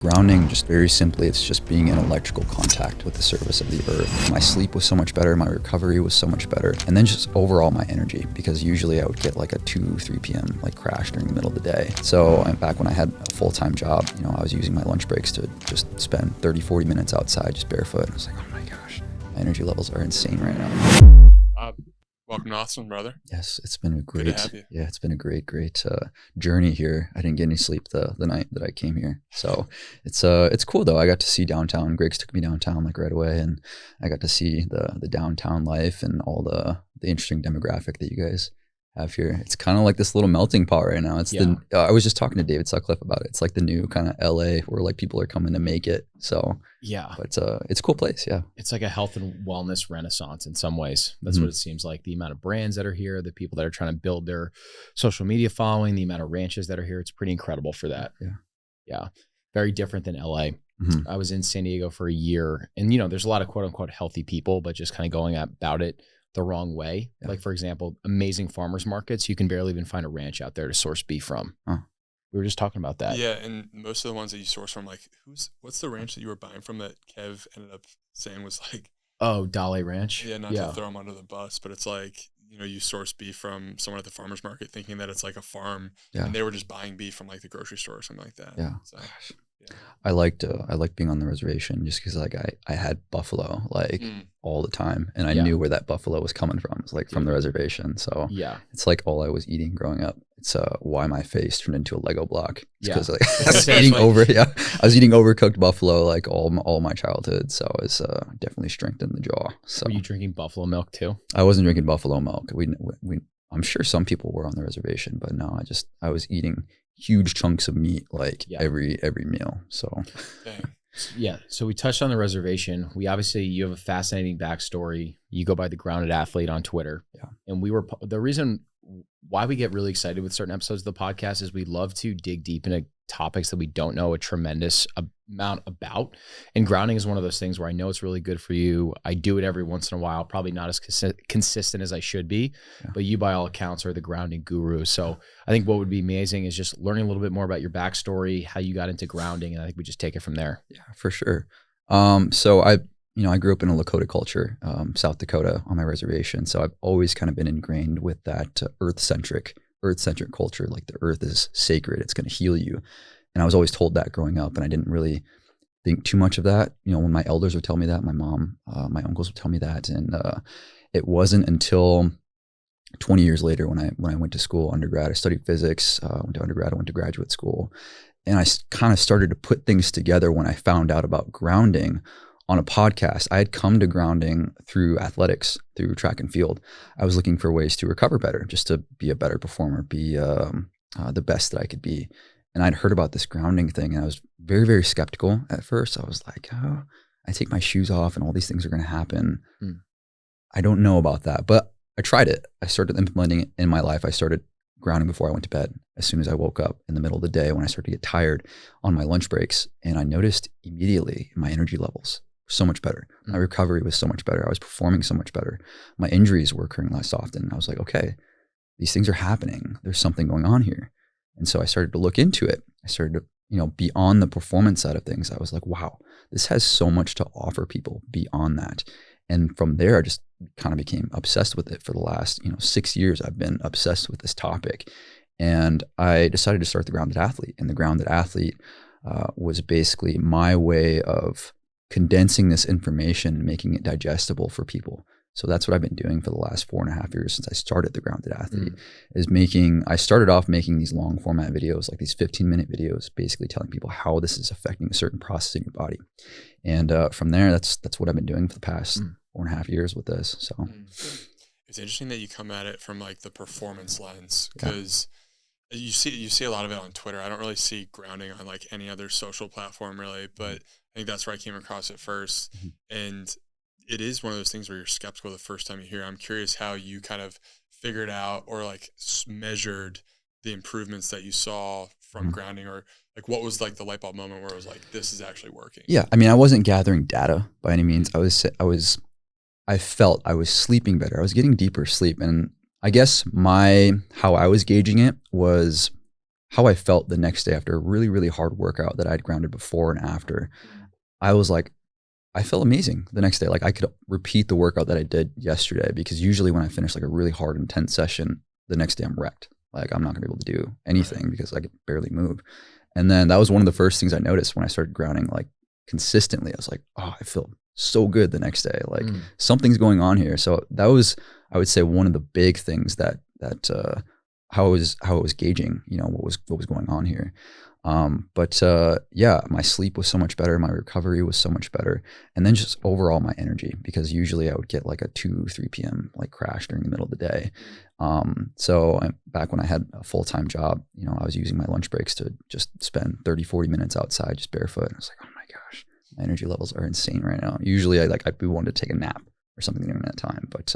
Grounding, just very simply, it's just being in electrical contact with the surface of the earth. My sleep was so much better, my recovery was so much better, and then just overall my energy, because usually I would get like a 3 p.m. like crash during the middle of the day. So back when I had a full-time job, I was using my lunch breaks to just spend 30-40 minutes outside just barefoot. I was like, oh my gosh, my energy levels are insane right now. Welcome to Austin, brother. Yes, it's been a great, Good to have you. Yeah, it's been a great journey here. I didn't get any sleep the night that I came here, so it's cool though. I got to see downtown. Greg's took me downtown like right away, and I got to see the downtown life and all the interesting demographic that you guys have here. It's kind of like this little melting pot right now. It's I was just talking to David Sutcliffe about it. It's like the new kind of LA where like people are coming to make it. So yeah, but it's a cool place. Yeah, it's like a health and wellness renaissance in some ways. That's what it seems like. The amount of brands that are here, the people that are trying to build their social media following, the amount of ranches that are here, it's pretty incredible for that. Yeah, very different than LA. I was in San Diego for a year, and there's a lot of quote unquote healthy people, but just kind of going about it the wrong way. Like for example, amazing farmers markets, you can barely even find a ranch out there to source beef from. We were just talking about that. Yeah, and most of the ones that you source from, like what's the ranch that you were buying from that Kev ended up saying was like, oh, Dale Ranch? Yeah, not to throw them under the bus, but it's like, you source beef from someone at the farmer's market thinking that it's like a farm, and they were just buying beef from like the grocery store or something like that. Yeah. So, I liked being on the reservation just because like I had buffalo like all the time, and I knew where that buffalo was coming from. It's like from the reservation. So it's like all I was eating growing up. It's why my face turned into a Lego block. It's because like I was eating I was eating overcooked buffalo like all my childhood. So it was definitely strengthened the jaw. So were you drinking buffalo milk too? I wasn't drinking buffalo milk. We I'm sure some people were on the reservation, but no, I was eating huge chunks of meat like every meal. So so we touched on the reservation. You have a fascinating backstory. You go by the Grounded Athlete on Twitter. And the reason why we get really excited with certain episodes of the podcast is we love to dig deep into topics that we don't know a tremendous amount about. And grounding is one of those things where I know it's really good for you. I do it every once in a while, probably not as consistent as I should be, but you by all accounts are the grounding guru. So I think what would be amazing is just learning a little bit more about your backstory, how you got into grounding. And I think we just take it from there. Yeah, for sure. So I grew up in a Lakota culture, South Dakota on my reservation. So I've always kind of been ingrained with that earth-centric culture. Like the earth is sacred. It's going to heal you. And I was always told that growing up, and I didn't really think too much of that. When my elders would tell me that, my mom, my uncles would tell me that. And it wasn't until 20 years later when I went to school, undergrad, I studied physics, went to undergrad, I went to graduate school. And I kind of started to put things together when I found out about grounding on a podcast. I had come to grounding through athletics, through track and field. I was looking for ways to recover better, just to be a better performer, be the best that I could be. And I'd heard about this grounding thing, and I was very, very skeptical at first. I was like, oh, I take my shoes off and all these things are going to happen. I don't know about that, but I tried it. I started implementing it in my life. I started grounding before I went to bed, as soon as I woke up in the middle of the day when I started to get tired on my lunch breaks. And I noticed immediately my energy levels so much better. My recovery was so much better. I was performing so much better. My injuries were occurring less often. I was like, okay, these things are happening. There's something going on here. And so I started to look into it. I started to, beyond the performance side of things, I was like, wow, this has so much to offer people beyond that. And from there, I just kind of became obsessed with it for the last, 6 years. I've been obsessed with this topic. And I decided to start the Grounded Athlete. And the Grounded Athlete was basically my way of condensing this information and making it digestible for people. So that's what I've been doing for the last 4.5 years since I started the Grounded Athlete. I started off making these long format videos, like these 15-minute videos, basically telling people how this is affecting a certain process in your body. And from there, that's what I've been doing for the past 4.5 years with this. So it's interesting that you come at it from like the performance lens, because you see a lot of it on Twitter. I don't really see grounding on like any other social platform really, but I think that's where I came across it first. And it is one of those things where you're skeptical the first time you hear it. I'm curious how you kind of figured out or like measured the improvements that you saw from grounding, or like what was like the light bulb moment where it was like, this is actually working? Yeah. I mean, I wasn't gathering data by any means. I felt I was sleeping better. I was getting deeper sleep. And I guess how I was gauging it was how I felt the next day after a really, really hard workout that I'd grounded before and after, I was like, I felt amazing the next day. Like I could repeat the workout that I did yesterday, because usually when I finish like a really hard, intense session, the next day I'm wrecked. Like I'm not gonna be able to do anything because I could barely move. And then that was one of the first things I noticed when I started grounding like consistently. I was like, oh, I feel so good the next day. Like something's going on here. So that was, I would say, one of the big things that how it was gauging, what was going on here. But yeah, my sleep was so much better. My recovery was so much better. And then just overall my energy, because usually I would get like a 2-3 p.m. like crash during the middle of the day. So back when I had a full-time job, I was using my lunch breaks to just spend 30-40 minutes outside just barefoot. I was like, oh my gosh, my energy levels are insane right now. Usually I'd be wanting to take a nap or something during that time. But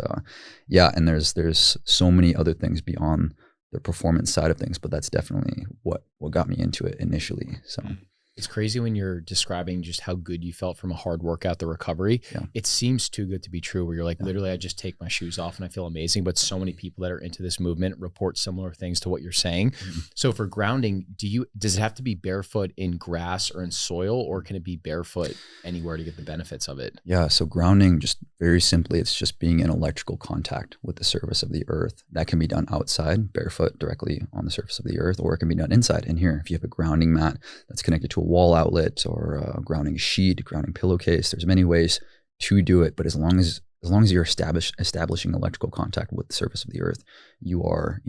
yeah, and there's so many other things beyond the performance side of things, but that's definitely what got me into it initially. So it's crazy when you're describing just how good you felt from a hard workout, the recovery. Yeah. It seems too good to be true, where you're like, literally, I just take my shoes off and I feel amazing. But so many people that are into this movement report similar things to what you're saying. So for grounding, does it have to be barefoot in grass or in soil, or can it be barefoot anywhere to get the benefits of it? Yeah. So grounding, just very simply, it's just being in electrical contact with the surface of the earth. That can be done outside, barefoot directly on the surface of the earth, or it can be done inside in here. If you have a grounding mat that's connected to a wall outlet, or a grounding sheet, grounding pillowcase, there's many ways to do it. But as long as you're establishing electrical contact with the surface of the earth, you are,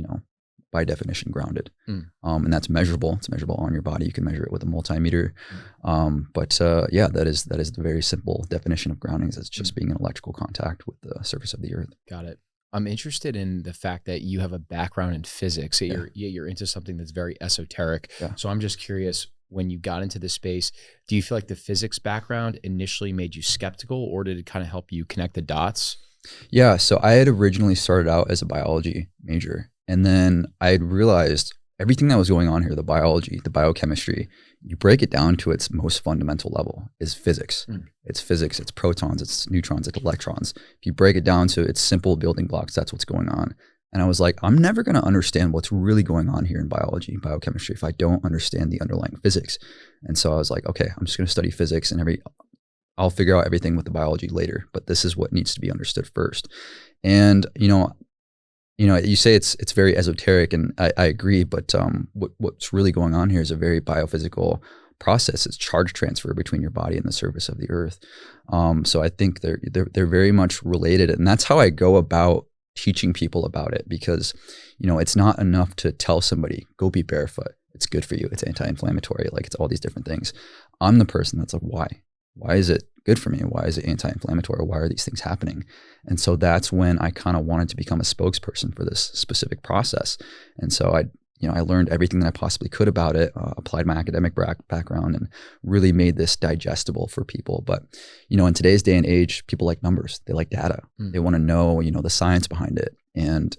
by definition, grounded. And that's measurable. It's measurable on your body. You can measure it with a multimeter. But yeah, that is the very simple definition of grounding. Is it's just being in electrical contact with the surface of the earth. Got it. I'm interested in the fact that you have a background in physics. You're into something that's very esoteric. Yeah. So I'm just curious, when you got into this space, do you feel like the physics background initially made you skeptical, or did it kind of help you connect the dots? Yeah. So I had originally started out as a biology major, and then I had realized everything that was going on here, the biology, the biochemistry, you break it down to its most fundamental level is physics. It's physics, it's protons, it's neutrons, it's electrons. If you break it down to its simple building blocks, that's what's going on. And I was like, I'm never going to understand what's really going on here in biology and biochemistry if I don't understand the underlying physics. And so I was like, okay, I'm just going to study physics, and I'll figure out everything with the biology later, but this is what needs to be understood first. And, you say it's very esoteric, and I agree, but what's really going on here is a very biophysical process. It's charge transfer between your body and the surface of the earth. So I think they're very much related, and that's how I go about teaching people about it, because it's not enough to tell somebody, go be barefoot, it's good for you, it's anti-inflammatory, like it's all these different things. I'm the person that's like, why is it good for me? Why is it anti-inflammatory? Why are these things happening? And so that's when I kind of wanted to become a spokesperson for this specific process. And so I learned everything that I possibly could about it, applied my academic background, and really made this digestible for people. But, in today's day and age, people like numbers, they like data. They want to know, the science behind it. And,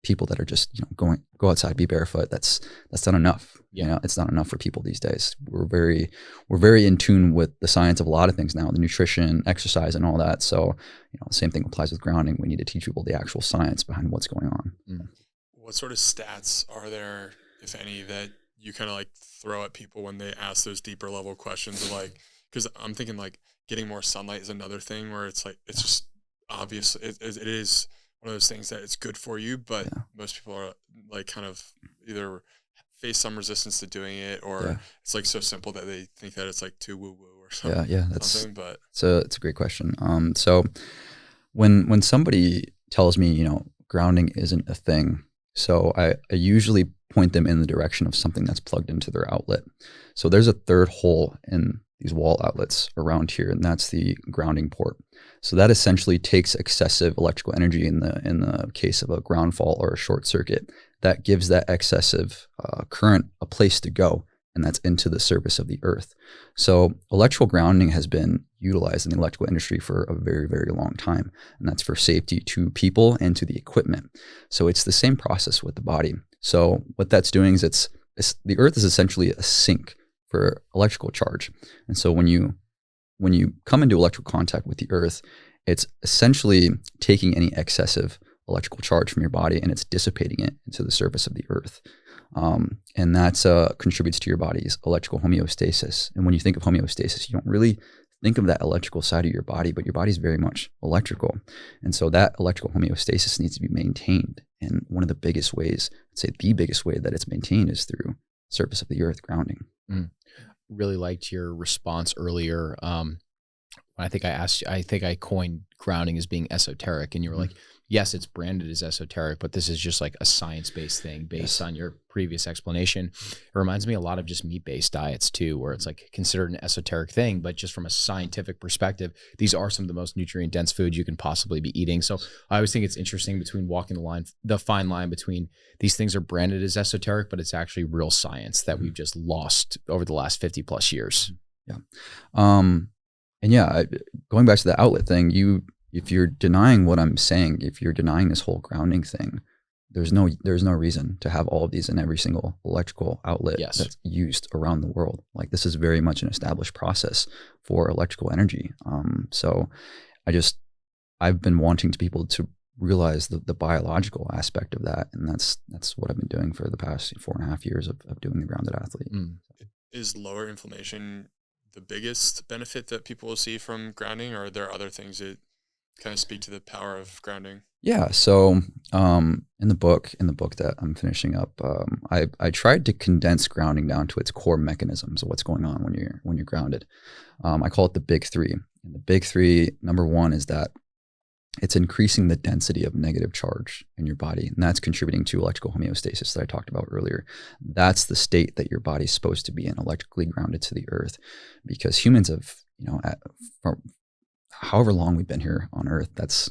people that are just, go outside, be barefoot, that's not enough. Yeah. It's not enough for people these days. We're very in tune with the science of a lot of things now, the nutrition, exercise, and all that. So, the same thing applies with grounding. We need to teach people the actual science behind what's going on. What sort of stats are there, if any, that you kind of like throw at people when they ask those deeper level questions? Like, because I'm thinking like getting more sunlight is another thing where it's like, it's just obvious. It is one of those things that it's good for you, but most people are like kind of either face some resistance to doing it, or it's like so simple that they think that it's like too woo woo or something. Yeah, that's but it's a great question. So when somebody tells me, grounding isn't a thing, so I usually point them in the direction of something that's plugged into their outlet. So there's a third hole in these wall outlets around here, and that's the grounding port. So that essentially takes excessive electrical energy in the case of a ground fault or a short circuit. That gives that excessive current a place to go, and that's into the surface of the earth. So electrical grounding has been utilized in the electrical industry for a very, very long time, and that's for safety to people and to the equipment. So it's the same process with the body. So what that's doing is the earth is essentially a sink for electrical charge. And so when you come into electrical contact with the earth, it's essentially taking any excessive electrical charge from your body and it's dissipating it into the surface of the earth. And that contributes to your body's electrical homeostasis. And when you think of homeostasis, you don't really think of that electrical side of your body, but your body's very much electrical. And so that electrical homeostasis needs to be maintained. And one of the biggest ways, I'd say the biggest way that it's maintained is through surface of the earth grounding. Really liked your response earlier. I think I coined grounding as being esoteric, and you were like, yes, it's branded as esoteric, but this is just like a science-based thing based on your previous explanation. It reminds me a lot of just meat-based diets too, where it's like considered an esoteric thing, but just from a scientific perspective, these are some of the most nutrient-dense foods you can possibly be eating. So I always think it's interesting between walking the fine line between these things are branded as esoteric, but it's actually real science that we've just lost over the last 50 plus years. Yeah. And yeah, going back to the outlet thing, if you're denying what I'm saying, if you're denying this whole grounding thing, there's no reason to have all of these in every single electrical outlet that's used around the world. Like, this is very much an established process for electrical energy. So I've been wanting people to realize the biological aspect of that. And that's what I've been doing for the past 4.5 years of doing the Grounded Athlete. Is lower inflammation the biggest benefit that people will see from grounding, or are there other things that kind of speak to the power of grounding? Yeah. So in the book that I'm finishing up, I tried to condense grounding down to its core mechanisms of what's going on when you're grounded. I call it the big three. And the big three, number one is that it's increasing the density of negative charge in your body, and that's contributing to electrical homeostasis that I talked about earlier. That's the state that your body's supposed to be in, electrically grounded to the earth, because humans have, for however long we've been here on Earth, that's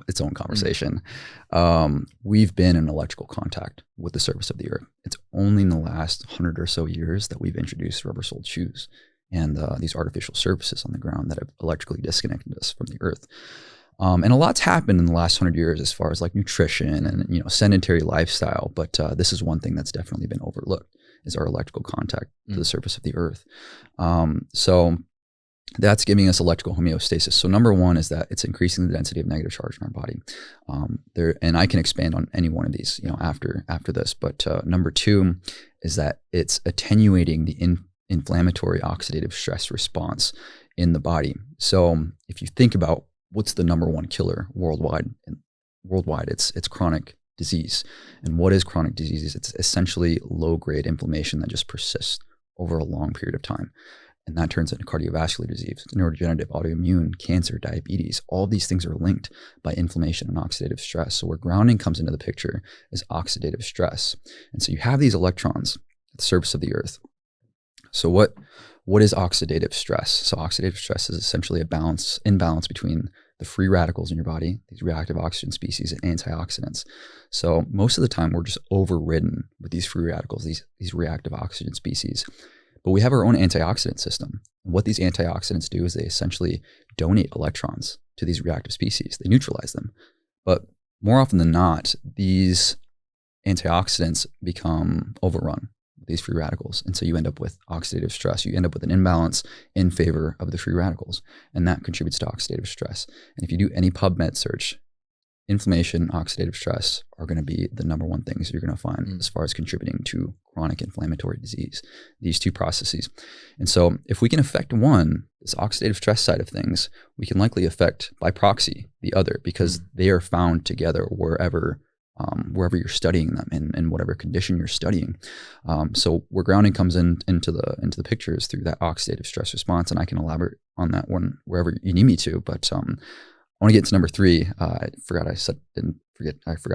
its own conversation. We've been in electrical contact with the surface of the earth. It's only in the last 100 or so years that we've introduced rubber-soled shoes and these artificial surfaces on the ground that have electrically disconnected us from the earth. And a lot's happened in the last 100 years as far as like nutrition and sedentary lifestyle, but this is one thing that's definitely been overlooked, is our electrical contact to the surface of the earth. So that's giving us electrical homeostasis. So number one is that it's increasing the density of negative charge in our body. And I can expand on any one of these, after this. But number two is that it's attenuating the inflammatory oxidative stress response in the body. So if you think about what's the number one killer worldwide, it's chronic disease. And what is chronic disease? It's essentially low-grade inflammation that just persists over a long period of time. And that turns into cardiovascular disease, neurodegenerative, autoimmune, cancer, diabetes. All these things are linked by inflammation and oxidative stress. So where grounding comes into the picture is oxidative stress. And so you have these electrons at the surface of the earth. So what is oxidative stress? So oxidative stress is essentially imbalance between the free radicals in your body, these reactive oxygen species, and antioxidants. So most of the time we're just overridden with these free radicals, these reactive oxygen species. But we have our own antioxidant system. And what these antioxidants do is they essentially donate electrons to these reactive species. They neutralize them. But more often than not, these antioxidants become overrun with these free radicals. And so you end up with oxidative stress. You end up with an imbalance in favor of the free radicals. And that contributes to oxidative stress. And if you do any PubMed search, inflammation, oxidative stress are going to be the number one things you're going to find as far as contributing to chronic inflammatory disease, these two processes. And so if we can affect one, this oxidative stress side of things, we can likely affect by proxy the other, because they are found together wherever you're studying them in whatever condition you're studying. So where grounding comes into the picture is through that oxidative stress response. And I can elaborate on that one wherever you need me to, but I want to get to number three. I forgot to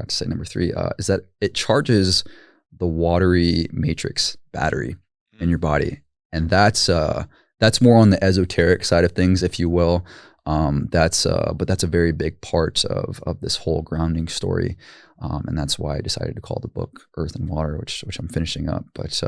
say number three, is that it charges the watery matrix battery in your body. And that's more on the esoteric side of things, if you will. But that's a very big part of this whole grounding story. And that's why I decided to call the book Earth and Water, which I'm finishing up. But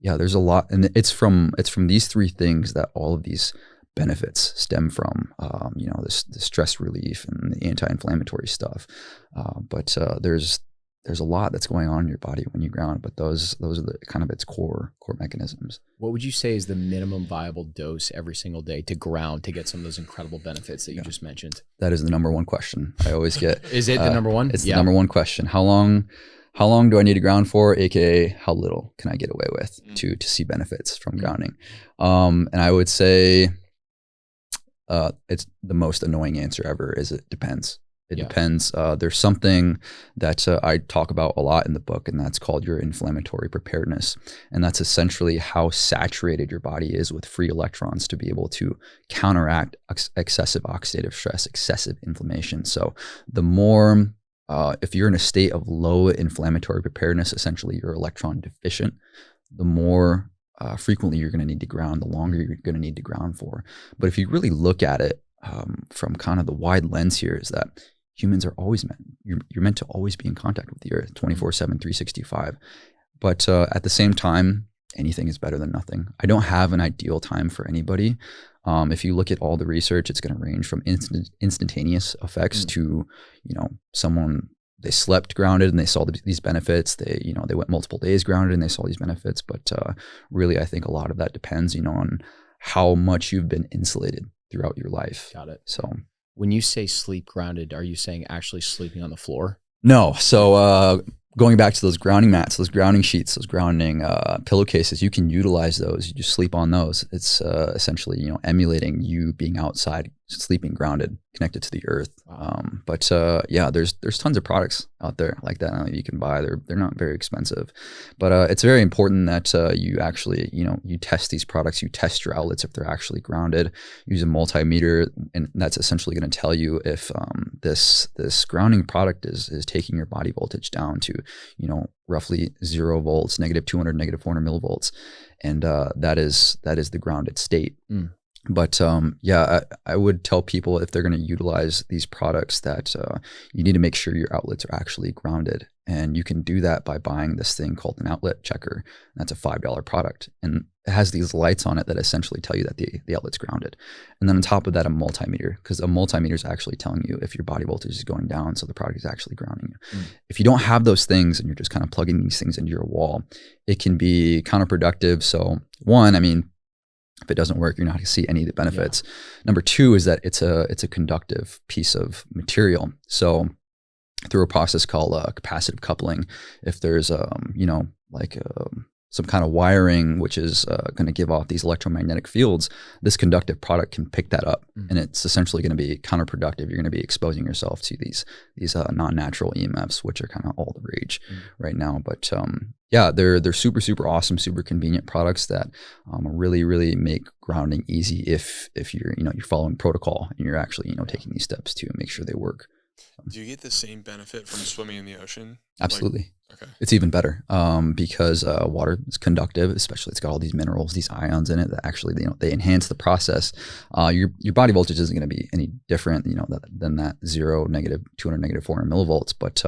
yeah, there's a lot, and it's from these three things that all of these benefits stem from, the stress relief and the anti-inflammatory stuff. But there's there's a lot that's going on in your body when you ground, but those are the kind of its core mechanisms. What would you say is the minimum viable dose every single day to ground to get some of those incredible benefits that you just mentioned? That is the number one question I always get. Is it the number one? It's the number one question. How long do I need to ground for? AKA, how little can I get away with to see benefits from grounding? And I would say it's the most annoying answer ever is it depends. It depends. There's something that I talk about a lot in the book, and that's called your inflammatory preparedness. And that's essentially how saturated your body is with free electrons to be able to counteract excessive oxidative stress, excessive inflammation. So the more, if you're in a state of low inflammatory preparedness, essentially you're electron deficient, the more frequently you're going to need to ground, the longer you're going to need to ground for. But if you really look at it from kind of the wide lens here, is that humans are always you're meant to always be in contact with the earth 24/7, 365. But at the same time, anything is better than nothing. I don't have an ideal time for anybody. If you look at all the research, it's going to range from instantaneous effects to, someone, they slept grounded and they saw these benefits. They went multiple days grounded and they saw these benefits. But really, I think a lot of that depends, on how much you've been insulated throughout your life. Got it. So when you say sleep grounded, are you saying actually sleeping on the floor? No. So going back to those grounding mats, those grounding sheets, those grounding pillowcases, you can utilize those. You just sleep on those. It's essentially, emulating you being outside, sleeping grounded, connected to the earth. Wow. But there's tons of products out there like that you can buy. They're not very expensive, but it's very important that you actually, you test these products. You test your outlets if they're actually grounded. Use a multimeter, and that's essentially going to tell you if this grounding product is taking your body voltage down to, roughly 0 volts, negative 200, negative 400 millivolts, and that is the grounded state. But I would tell people if they're going to utilize these products that you need to make sure your outlets are actually grounded. And you can do that by buying this thing called an outlet checker. That's a $5 product. And it has these lights on it that essentially tell you that the outlet's grounded. And then on top of that, a multimeter, because a multimeter is actually telling you if your body voltage is going down. So the product is actually grounding you. If you don't have those things and you're just kind of plugging these things into your wall, it can be counterproductive. So one, if it doesn't work, you're not going to see any of the benefits. Number two is that it's a conductive piece of material. So through a process called capacitive coupling, if there's some kind of wiring which is going to give off these electromagnetic fields, this conductive product can pick that up, and it's essentially going to be counterproductive. You're going to be exposing yourself to these non-natural EMFs, which are kind of all the rage right now. But they're super, super awesome, super convenient products that really, really make grounding easy if you're you're following protocol and you're actually taking these steps to make sure they work. Do you get the same benefit from swimming in the ocean? Absolutely. Okay. It's even better because water is conductive, especially it's got all these minerals, these ions in it that actually they enhance the process. Your body voltage isn't going to be any different than that 0, negative 200, negative 400 millivolts, but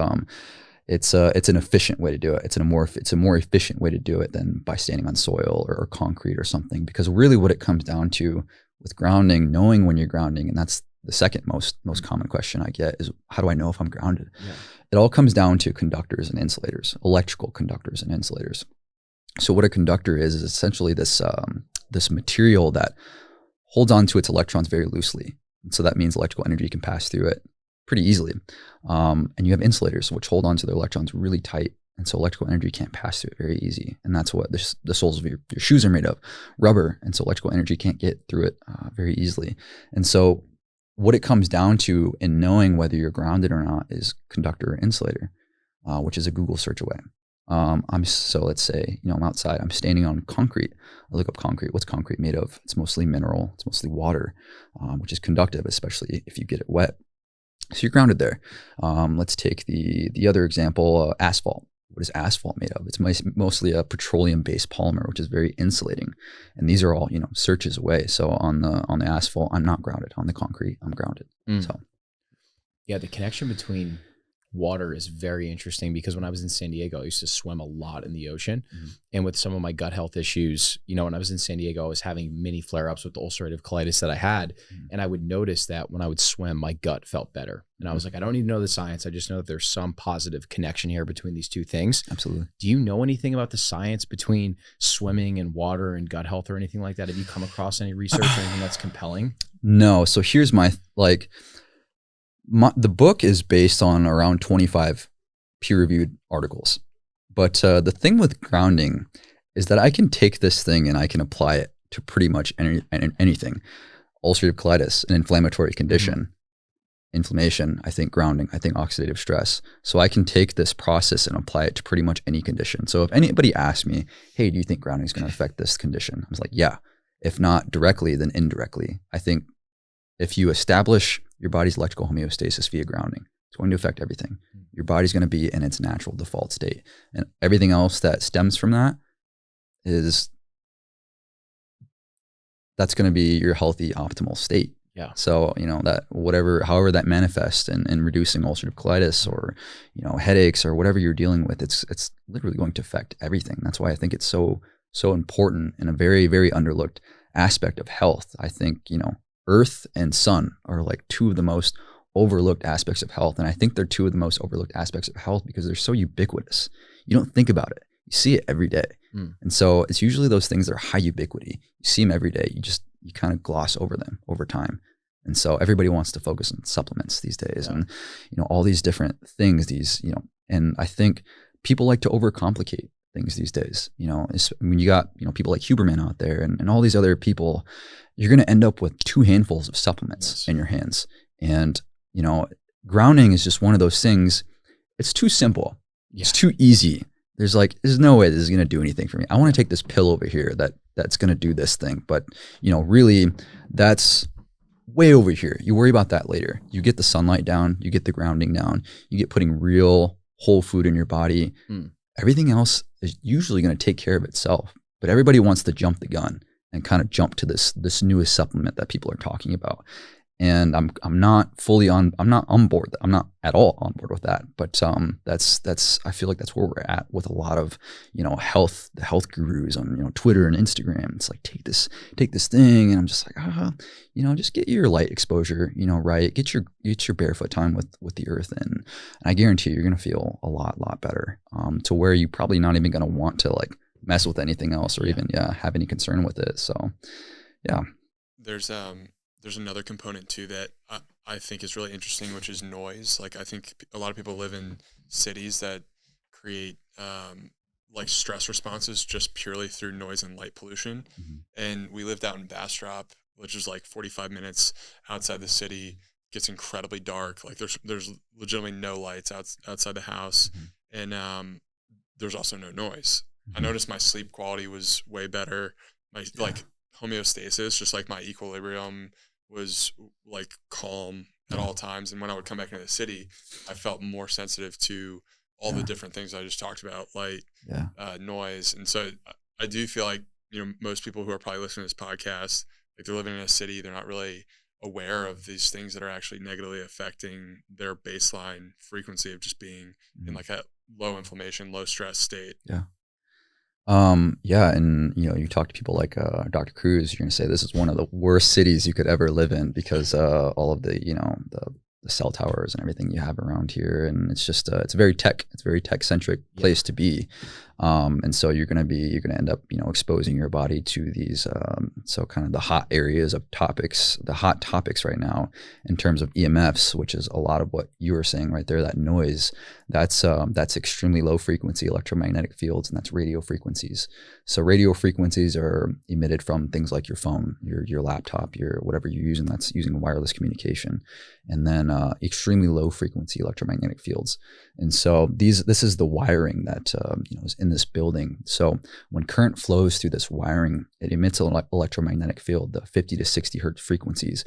it's an efficient way to do it. It's a more efficient way to do it than by standing on soil or concrete or something. Because really, what it comes down to with grounding, knowing when you're grounding, and that's the second most common question I get is, how do I know if I'm grounded? Yeah. It all comes down to conductors and insulators, electrical conductors and insulators. So what a conductor is essentially this material that holds on to its electrons very loosely. And so that means electrical energy can pass through it pretty easily. And you have insulators which hold on to their electrons really tight. And so electrical energy can't pass through it very easy. And that's what the soles of your shoes are made of, rubber. And so electrical energy can't get through it very easily. And so what it comes down to in knowing whether you're grounded or not is conductor or insulator, which is a Google search away. So let's say, I'm outside, I'm standing on concrete. I look up concrete. What's concrete made of? It's mostly mineral. It's mostly water, which is conductive, especially if you get it wet. So you're grounded there. Let's take the other example, asphalt. What is asphalt made of? It's mostly a petroleum-based polymer, which is very insulating. And these are all, searches away. So on the asphalt, I'm not grounded. On the concrete, I'm grounded. So, yeah, the connection between water is very interesting because when I was in San Diego, I used to swim a lot in the ocean. And with some of my gut health issues, you know, when I was in San Diego, I was having mini flare-ups with the ulcerative colitis that I had. And I would notice that when I would swim, my gut felt better. And I was like, I don't need to know the science. I just know that there's some positive connection here between these two things. Absolutely. Do you know anything about the science between swimming and water and gut health or anything like that? Have you come across any research or anything that's compelling? No. So here's the book is based on around 25 peer-reviewed articles. But the thing with grounding is that I can take this thing and I can apply it to pretty much anything. Ulcerative colitis, an inflammatory condition. Inflammation, I think grounding, I think oxidative stress. So I can take this process and apply it to pretty much any condition. So if anybody asks me, hey, do you think grounding is going to affect this condition? I was like, yeah. If not directly, then indirectly. I think if you establish your body's electrical homeostasis via grounding, it's going to affect everything. Your body's going to be in its natural default state. And everything else that stems from that that's going to be your healthy, optimal state. Yeah. So, you know, that however that manifests in reducing ulcerative colitis or, you know, headaches or whatever you're dealing with, it's literally going to affect everything. That's why I think it's so important and a very, very underlooked aspect of health. I think, you know, earth and sun are like two of the most overlooked aspects of health. And I think they're two of the most overlooked aspects of health because they're so ubiquitous. You don't think about it. You see it every day. And so it's usually those things that are high ubiquity. You see them every day. You kind of gloss over them over time. And so everybody wants to focus on supplements these days and, you know, all these different things, you know, and I think people like to overcomplicate things these days. You know, when you got, you know, people like Huberman out there and all these other people, you're going to end up with 2 handfuls of supplements in your hands. And, you know, grounding is just one of those things. It's too simple. It's too easy. There's no way this is going to do anything for me. I want to take this pill over here that's going to do this thing. But, you know, really that's way over here. You worry about that later. You get the sunlight down, you get the grounding down, you get putting real whole food in your body. Everything else is usually going to take care of itself. But everybody wants to jump the gun and kind of jump to this newest supplement that people are talking about. And I'm not on board. I'm not at all on board with that. But I feel like that's where we're at with a lot of, you know, the health gurus on, you know, Twitter and Instagram. It's like, take this thing. And I'm just like, you know, just get your light exposure, you know, right. Get your barefoot time with the earth. And I guarantee you're going to feel a lot better, to where you probably not even going to want to like mess with anything else or even have any concern with it. So, yeah. There's another component too that I think is really interesting, which is noise. Like I think a lot of people live in cities that create like stress responses just purely through noise and light pollution. And we lived out in Bastrop, which is like 45 minutes outside the city. Gets incredibly dark. Like there's legitimately no lights outside the house, and there's also no noise. I noticed my sleep quality was way better. My like homeostasis, just like my equilibrium, was like calm at all times. And when I would come back into the city, I felt more sensitive to all the different things I just talked about, light, noise. And so I do feel like, you know, most people who are probably listening to this podcast, like they're living in a city, they're not really aware of these things that are actually negatively affecting their baseline frequency of just being in like a low inflammation, low stress state. And you know, you talk to people like Dr. Cruz, you're going to say this is one of the worst cities you could ever live in because all of the, you know, the cell towers and everything you have around here, and it's just it's a very tech centric place to be. And so you're going to end up, you know, exposing your body to these, so kind of the hot areas of topics, the hot topics right now in terms of EMFs, which is a lot of what you were saying right there, that noise, that's extremely low frequency electromagnetic fields, and that's radio frequencies. So radio frequencies are emitted from things like your phone, your laptop, your whatever you're using, that's using wireless communication, and then extremely low frequency electromagnetic fields. And so this is the wiring that you know, is in this building. So when current flows through this wiring, it emits an electromagnetic field, the 50 to 60 hertz frequencies.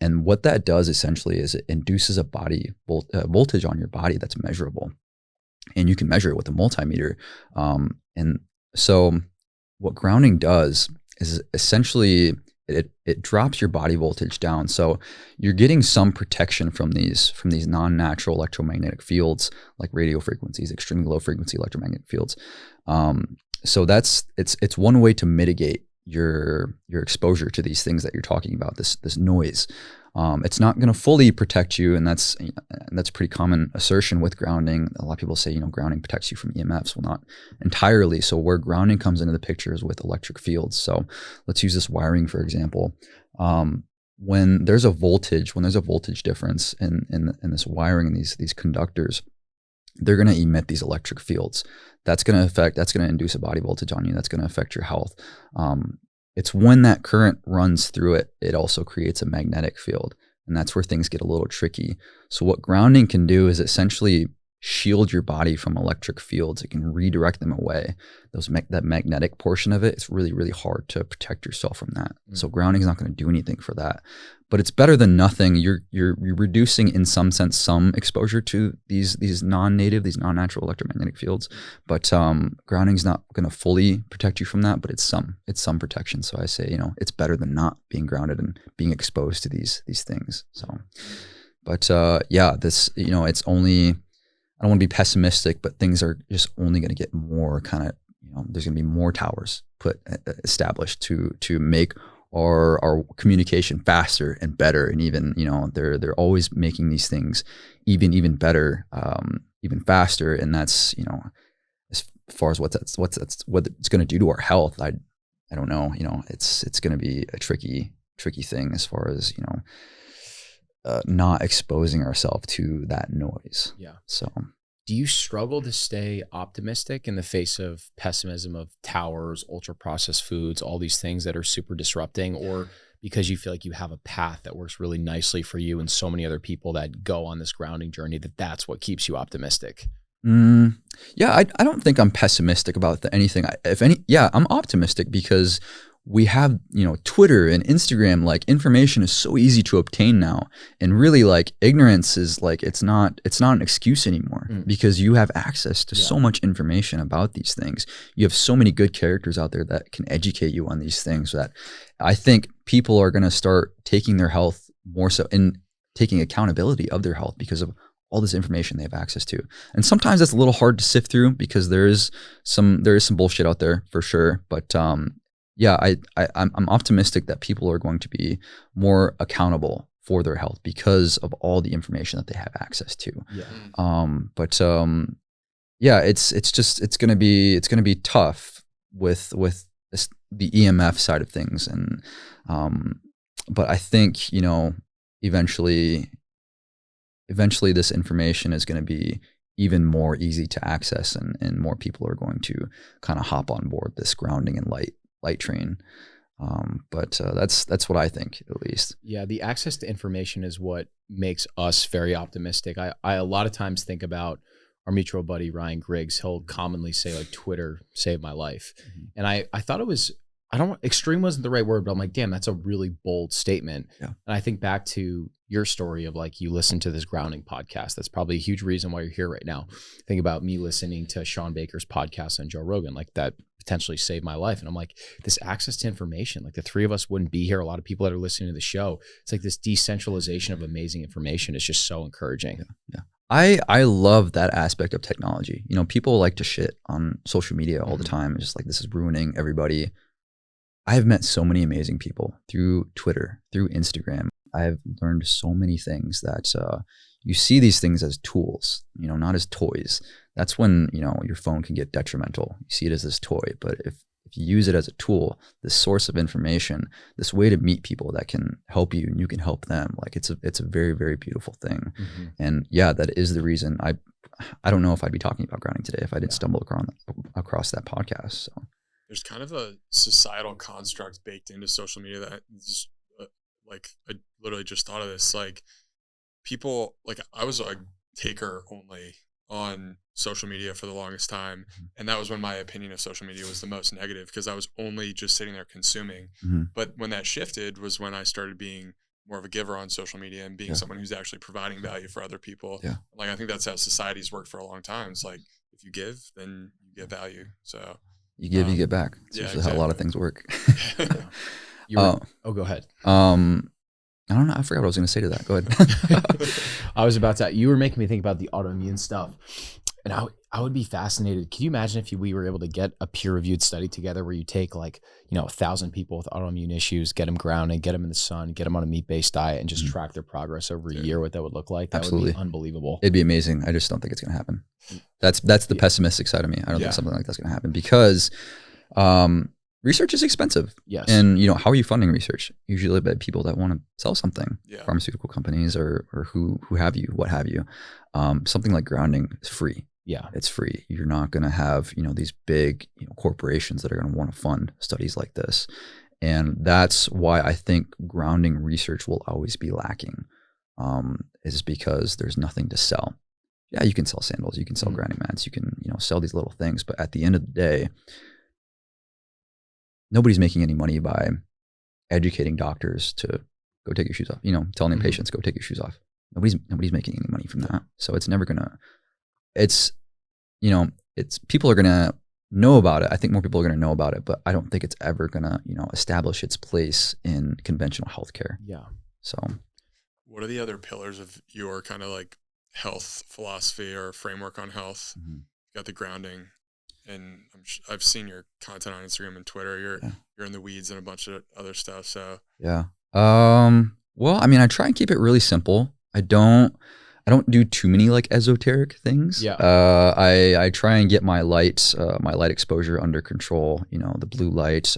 And what that does essentially is it induces a body voltage on your body that's measurable, and you can measure it with a multimeter. And so what grounding does is essentially it drops your body voltage down. So you're getting some protection from these non-natural electromagnetic fields like radio frequencies, extremely low frequency electromagnetic fields. So it's one way to mitigate your exposure to these things that you're talking about, this noise. It's not going to fully protect you, and that's a pretty common assertion with grounding. A lot of people say, grounding protects you from EMFs. Well, not entirely. So where grounding comes into the picture is with electric fields. So let's use this wiring, for example. When there's a voltage difference in this wiring and these conductors, they're going to emit these electric fields. That's going to induce a body voltage on you. That's going to affect your health. It's when that current runs through it, it also creates a magnetic field. And that's where things get a little tricky. So what grounding can do is essentially shield your body from electric fields. It can redirect them away. That magnetic portion of it, it's really, really hard to protect yourself from that. So grounding is not going to do anything for that. But it's better than nothing. You're reducing, in some sense, some exposure to these non-natural electromagnetic fields. But grounding is not going to fully protect you from that, but it's some protection. So I say, it's better than not being grounded and being exposed to these things. So, but this, it's only, I don't want to be pessimistic, but things are just only going to get more kind of, there's going to be more towers established to make our communication faster and better. And even, they're always making these things even better, even faster. And that's, as far as what it's going to do to our health, I don't know, it's going to be a tricky thing as far as, not exposing ourselves to that noise. Yeah. So do you struggle to stay optimistic in the face of pessimism of towers, ultra processed foods, all these things that are super disrupting, or because you feel like you have a path that works really nicely for you and so many other people that go on this grounding journey, that's what keeps you optimistic? Yeah, I don't think I'm pessimistic about anything. I'm optimistic because we have, Twitter and Instagram, like information is so easy to obtain now. And really like ignorance is like, it's not an excuse anymore because you have access to so much information about these things. You have so many good characters out there that can educate you on these things that I think people are going to start taking their health more so and taking accountability of their health because of all this information they have access to. And sometimes it's a little hard to sift through because there is some bullshit out there for sure. But, I'm optimistic that people are going to be more accountable for their health because of all the information that they have access to. It's going to be tough with the EMF side of things, and but I think eventually this information is going to be even more easy to access, and more people are going to kind of hop on board this grounding and light train. That's what I think, at least. Yeah, the access to information is what makes us very optimistic. I a lot of times think about our mutual buddy Ryan Griggs. He'll commonly say like, Twitter saved my life. And I thought it was, extreme wasn't the right word, but I'm like, damn, that's a really bold statement. And I think back to your story of like, you listen to this grounding podcast. That's probably a huge reason why you're here right now. Think about me listening to Sean Baker's podcast on Joe Rogan, like that potentially saved my life. And I'm like, this access to information, like the three of us wouldn't be here. A lot of people that are listening to the show, it's like this decentralization of amazing information is just so encouraging. Yeah. I love that aspect of technology. People like to shit on social media all the time. It's just like, this is ruining everybody. I've met so many amazing people through Twitter, through Instagram. I've learned so many things that you see these things as tools, not as toys. That's when, your phone can get detrimental. You see it as this toy, but if you use it as a tool, this source of information, this way to meet people that can help you and you can help them, like it's a very, very beautiful thing. And that is the reason I don't know if I'd be talking about grounding today if I didn't stumble across that podcast. So there's kind of a societal construct baked into social media that is like, I literally just thought of this, like people, like I was a taker only on social media for the longest time. And that was when my opinion of social media was the most negative because I was only just sitting there consuming. But when that shifted was when I started being more of a giver on social media and being someone who's actually providing value for other people. Like, I think that's how society's worked for a long time. It's like, if you give, then you get value. So you give, you get back. That's usually how a lot of things work. Go ahead. I don't know. I forgot what I was going to say to that. Go ahead. I was about to. You were making me think about the autoimmune stuff, and I would be fascinated. Can you imagine if we were able to get a peer-reviewed study together where you take 1,000 people with autoimmune issues, get them grounded, get them in the sun, get them on a meat-based diet, and just track their progress over a year? What that would look like? That Absolutely. would be unbelievable. It'd be amazing. I just don't think it's going to happen. That's the pessimistic side of me. I don't think something like that's going to happen because research is expensive. Yes. And how are you funding research? Usually by people that want to sell something, Yeah. pharmaceutical companies or who have you, what have you. Something like grounding is free. Yeah. It's free. You're not going to have, these big corporations that are going to want to fund studies like this. And that's why I think grounding research will always be lacking, is because there's nothing to sell. Yeah, you can sell sandals, you can sell grounding mats, you can, sell these little things. But at the end of the day, nobody's making any money by educating doctors to go take your shoes off, telling their patients, go take your shoes off. Nobody's making any money from that. So it's never gonna, people are gonna know about it. I think more people are gonna know about it, but I don't think it's ever gonna, establish its place in conventional healthcare. Yeah. So what are the other pillars of your kind of like health philosophy or framework on health? You got the grounding. And I've seen your content on Instagram and Twitter. You're in the weeds and a bunch of other stuff. So yeah. Well, I mean, I try and keep it really simple. I don't do too many like esoteric things. Yeah. I try and get my light exposure under control. The blue light,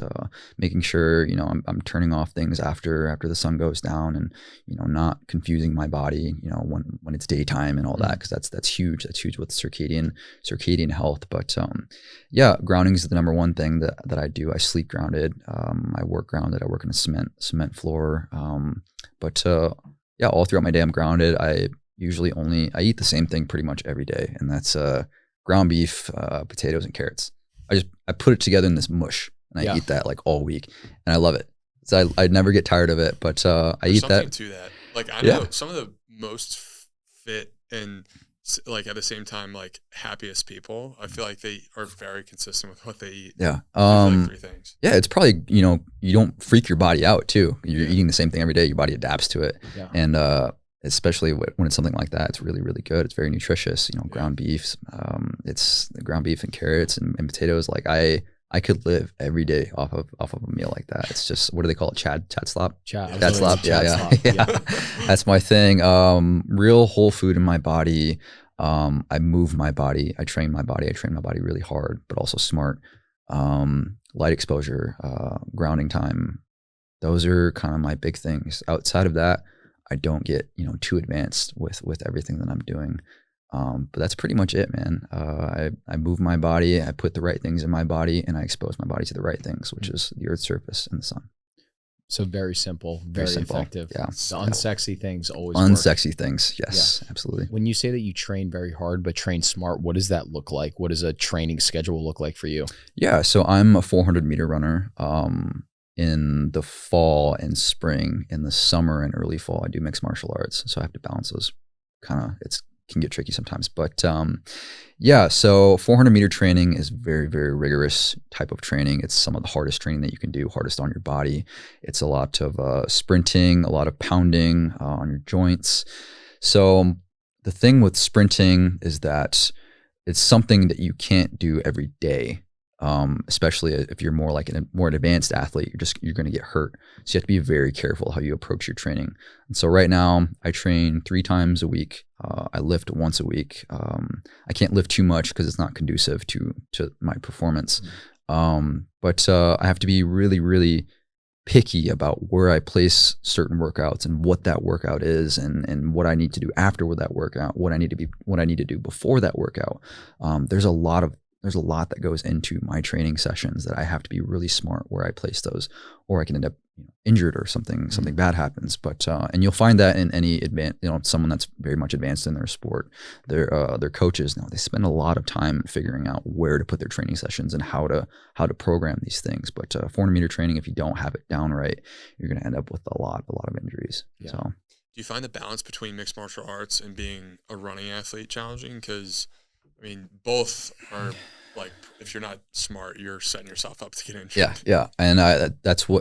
making sure I'm turning off things after the sun goes down, and not confusing my body. When it's daytime and all that, because that's huge. That's huge with circadian health. But yeah, grounding is the number one thing that I do. I sleep grounded. I work grounded. I work on a cement floor. But yeah, all throughout my day, I'm grounded. I eat the same thing pretty much every day, and that's ground beef, potatoes, and carrots. I put it together in this mush, and I eat that like all week, and I love it. So I never get tired of it, but I eat that. To that. Like I know some of the most fit and like at the same time like happiest people, I feel like they are very consistent with what they eat. Yeah. Like 3 things. Yeah, it's probably, you don't freak your body out too. You're eating the same thing every day. Your body adapts to it. Yeah. And especially when it's something like that, it's really, really good. It's very nutritious, ground beef. It's the ground beef and carrots and potatoes. Like I could live every day off of a meal like that. It's just, what do they call it? Chad slop? Chad slop. Yeah. That's my thing. Real whole food in my body. I move my body. I train my body. I train my body really hard, but also smart. Light exposure, grounding time. Those are kind of my big things. Outside of that, I don't get, too advanced with everything that I'm doing. But that's pretty much it, man. I move my body, I put the right things in my body, and I expose my body to the right things, which is the earth's surface and the sun. So very simple, very simple. Effective. Yeah. The unsexy things always unsexy work. Things. Yes, absolutely. When you say that you train very hard, but train smart, what does that look like? What does a training schedule look like for you? Yeah. So I'm a 400 meter runner. In the fall and spring, in the summer and early fall, I do mixed martial arts. So I have to balance those. It can get tricky sometimes, but yeah. So 400 meter training is very, very rigorous type of training. It's some of the hardest training that you can do, hardest on your body. It's a lot of sprinting, a lot of pounding on your joints. So the thing with sprinting is that it's something that you can't do every day. Especially if you're more like a more advanced athlete, you're going to get hurt. So you have to be very careful how you approach your training. And so right now I train 3 times a week. I lift once a week. I can't lift too much because it's not conducive to my performance. But I have to be really, really picky about where I place certain workouts and what that workout is, and what I need to do after with that workout, what I need to do before that workout. There's a lot that goes into my training sessions that I have to be really smart where I place those, or I can end up injured or something bad happens. But and you'll find that in any someone that's very much advanced in their sport, their coaches now, they spend a lot of time figuring out where to put their training sessions and how to program these things. But 400 meter training, if you don't have it down right, you're going to end up with a lot of injuries. Yeah. So do you find the balance between mixed martial arts and being a running athlete challenging? Because I mean, both are like if you're not smart, you're setting yourself up to get injured. Yeah. And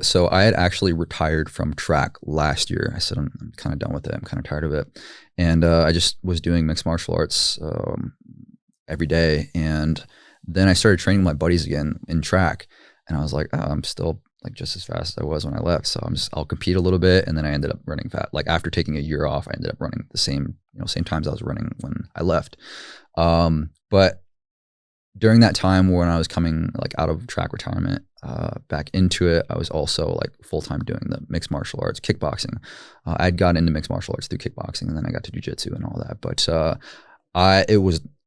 so I had actually retired from track last year. I said, I'm kind of done with it. I'm kind of tired of it. And I just was doing mixed martial arts every day. And then I started training my buddies again in track. And I was like, oh, I'm still like just as fast as I was when I left. So I'll compete a little bit. And then I ended up running fast. Like after taking a year off, I ended up running the same times I was running when I left. But during that time when I was coming like out of track retirement, back into it, I was also like full-time doing the mixed martial arts, kickboxing. I'd gotten into mixed martial arts through kickboxing, and then I got to jiu-jitsu and all that. But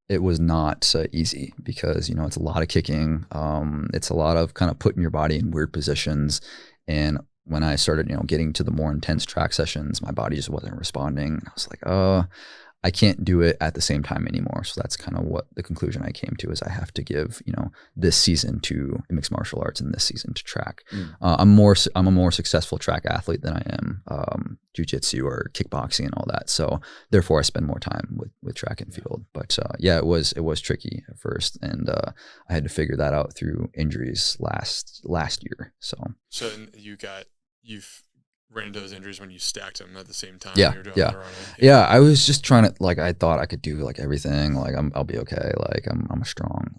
it was not easy because, it's a lot of kicking. It's a lot of kind of putting your body in weird positions. And when I started, getting to the more intense track sessions, my body just wasn't responding. I was like, I can't do it at the same time anymore. So that's kind of what the conclusion I came to is I have to give, this season to mixed martial arts and this season to track. I'm a more successful track athlete than I am jiu-jitsu or kickboxing and all that. So therefore I spend more time with track and field. But it was tricky at first. And I had to figure that out through injuries last year. So you've ran into those injuries when you stacked them at the same time. Yeah, you were doing yeah. the running. Yeah, I was just trying to, like, I thought I could do like everything. Like I'll be okay. Like I'm a strong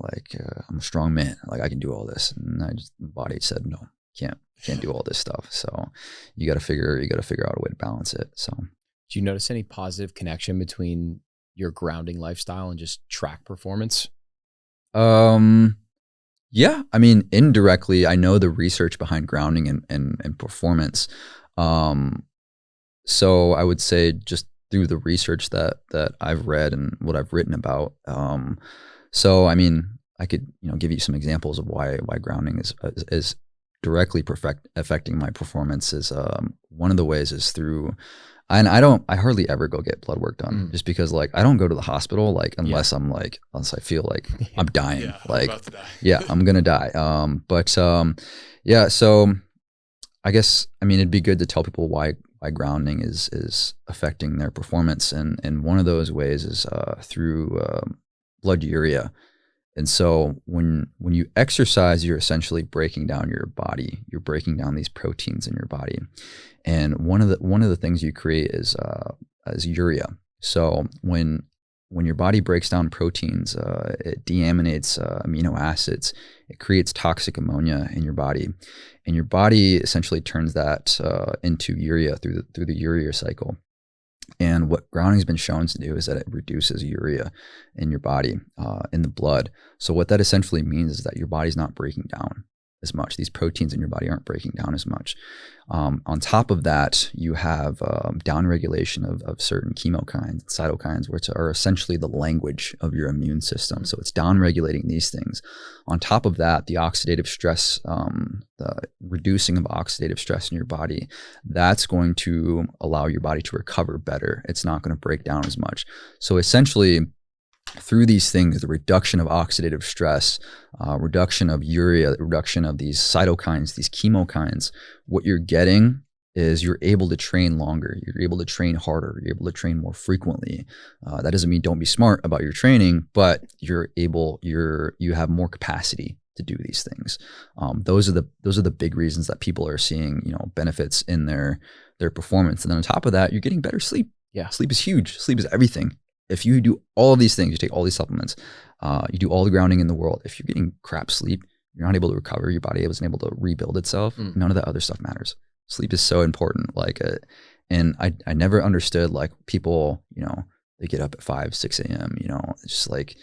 man. Like I can do all this. And my body said, no, can't do all this stuff. So you got to figure out a way to balance it. So do you notice any positive connection between your grounding lifestyle and just track performance? Yeah, I mean, indirectly, I know the research behind grounding and performance. So I would say just through the research that I've read and what I've written about. So I mean, I could give you some examples of why grounding is directly affecting my performance. Is one of the ways is through. And I hardly ever go get blood work done just because like I don't go to the hospital like unless I feel like I'm dying. Yeah, like I'm about to die. Yeah, I'm gonna die. So I guess it'd be good to tell people why grounding is affecting their performance, and one of those ways is through blood urea. And so when you exercise, you're essentially breaking down your body. You're breaking down these proteins in your body, and one of the things you create is urea. So when your body breaks down proteins, it deaminates amino acids. It creates toxic ammonia in your body, and your body essentially turns that into urea through the urea cycle. And what grounding has been shown to do is that it reduces urea in your body, in the blood. So what that essentially means is that your body's not breaking down as much. These proteins in your body aren't breaking down as much. On top of that, you have downregulation of certain chemokines, cytokines, which are essentially the language of your immune system. So it's downregulating these things. On top of that, the oxidative stress, the reducing of oxidative stress in your body, that's going to allow your body to recover better. It's not going to break down as much. So essentially, through these things, the reduction of oxidative stress, reduction of urea, reduction of these cytokines, these chemokines, what you're getting is you're able to train longer. You're able to train harder. You're able to train more frequently. That doesn't mean don't be smart about your training, but you have more capacity to do these things. Those are the big reasons that people are seeing, benefits in their performance. And then on top of that, you're getting better sleep. Yeah. Sleep is huge. Sleep is everything. If you do all of these things, you take all these supplements, you do all the grounding in the world. If you're getting crap sleep, you're not able to recover. Your body isn't able to rebuild itself. None of that other stuff matters. Sleep is so important. And I never understood people, they get up at 5, 6 a.m. It's just like,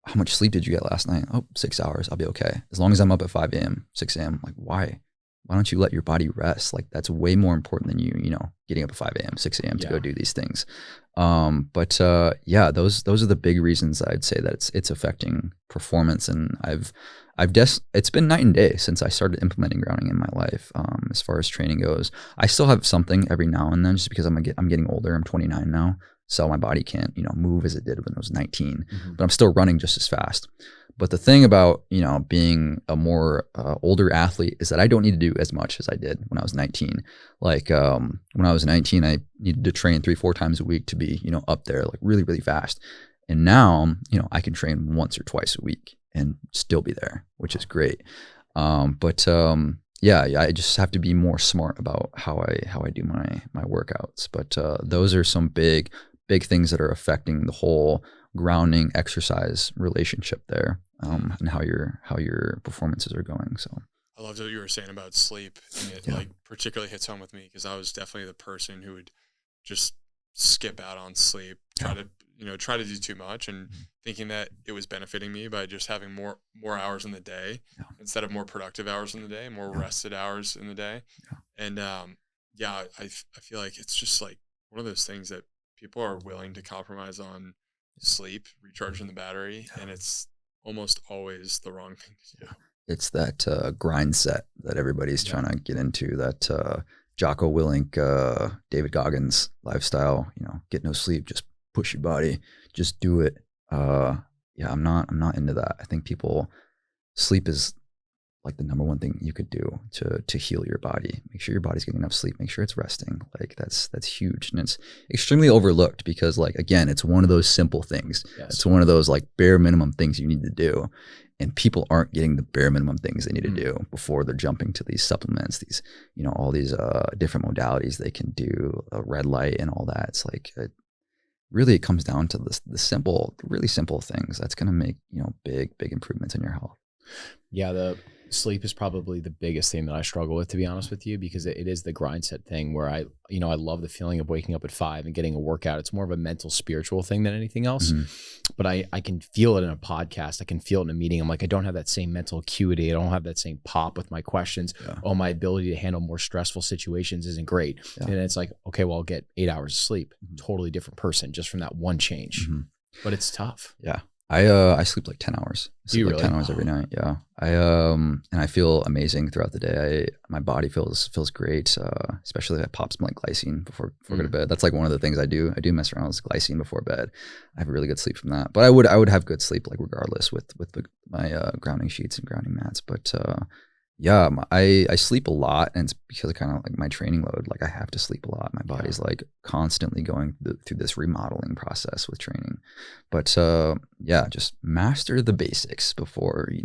how much sleep did you get last night? Oh, 6 hours. I'll be okay. As long as I'm up at 5 a.m., 6 a.m. Like, why? Why don't you let your body rest? Like that's way more important than you getting up at 5 a.m., 6 a.m. to go do these things. Those are the big reasons I'd say that it's affecting performance. And it's been night and day since I started implementing grounding in my life. As far as training goes, I still have something every now and then just because I'm getting older. I'm 29 now. So my body can't, move as it did when I was 19, but I'm still running just as fast. But the thing about, being a more older athlete is that I don't need to do as much as I did when I was 19. Like when I was 19, I needed to train 3-4 times a week to be, up there like really, really fast. And now, I can train once or twice a week and still be there, which is great. I just have to be more smart about how I do my workouts. But those are some big things that are affecting the whole grounding exercise relationship there, and how your performances are going. So I loved what you were saying about sleep, and it like particularly hits home with me because I was definitely the person who would just skip out on sleep, try to do too much, and thinking that it was benefiting me by just having more hours in the day instead of more productive hours in the day, more rested hours in the day. And I feel like it's just like one of those things that people are willing to compromise on sleep, recharging the battery, and it's almost always the wrong thing to do. It's that grind set that everybody's trying to get into, that Jocko Willink, David Goggins lifestyle, get no sleep, just push your body, just do it. I'm not into that. I think sleep is like the number one thing you could do to heal your body. Make sure your body's getting enough sleep, make sure it's resting. Like that's huge. And it's extremely overlooked because, like, again, it's one of those simple things. Yes. It's one of those like bare minimum things you need to do. And people aren't getting the bare minimum things they need to do before they're jumping to these supplements, these, all these different modalities they can do, red light and all that. It's like, it comes down to the really simple things that's going to make, big improvements in your health. Yeah. The sleep is probably the biggest thing that I struggle with, to be honest with you, because it is the grind set thing where I love the feeling of waking up at 5 and getting a workout. It's more of a mental, spiritual thing than anything else. But I can feel it in a podcast. I can feel it in a meeting. I'm like, I don't have that same mental acuity. I don't have that same pop with my questions. My ability to handle more stressful situations isn't great. And it's like, okay, well, I'll get 8 hours of sleep. Totally different person just from that one change. But it's tough. Yeah. I sleep like 10 hours. I sleep really? 10 hours every night. Yeah. And I feel amazing throughout the day. My body feels great. Especially I pop some like glycine before I go to bed. That's like one of the things I do. I do mess around with glycine before bed. I have really good sleep from that. But I would have good sleep like regardless with my grounding sheets and grounding mats. But I sleep a lot, and it's because of kind of like my training load. Like I have to sleep a lot. My body's like constantly going through this remodeling process with training. But just master the basics before you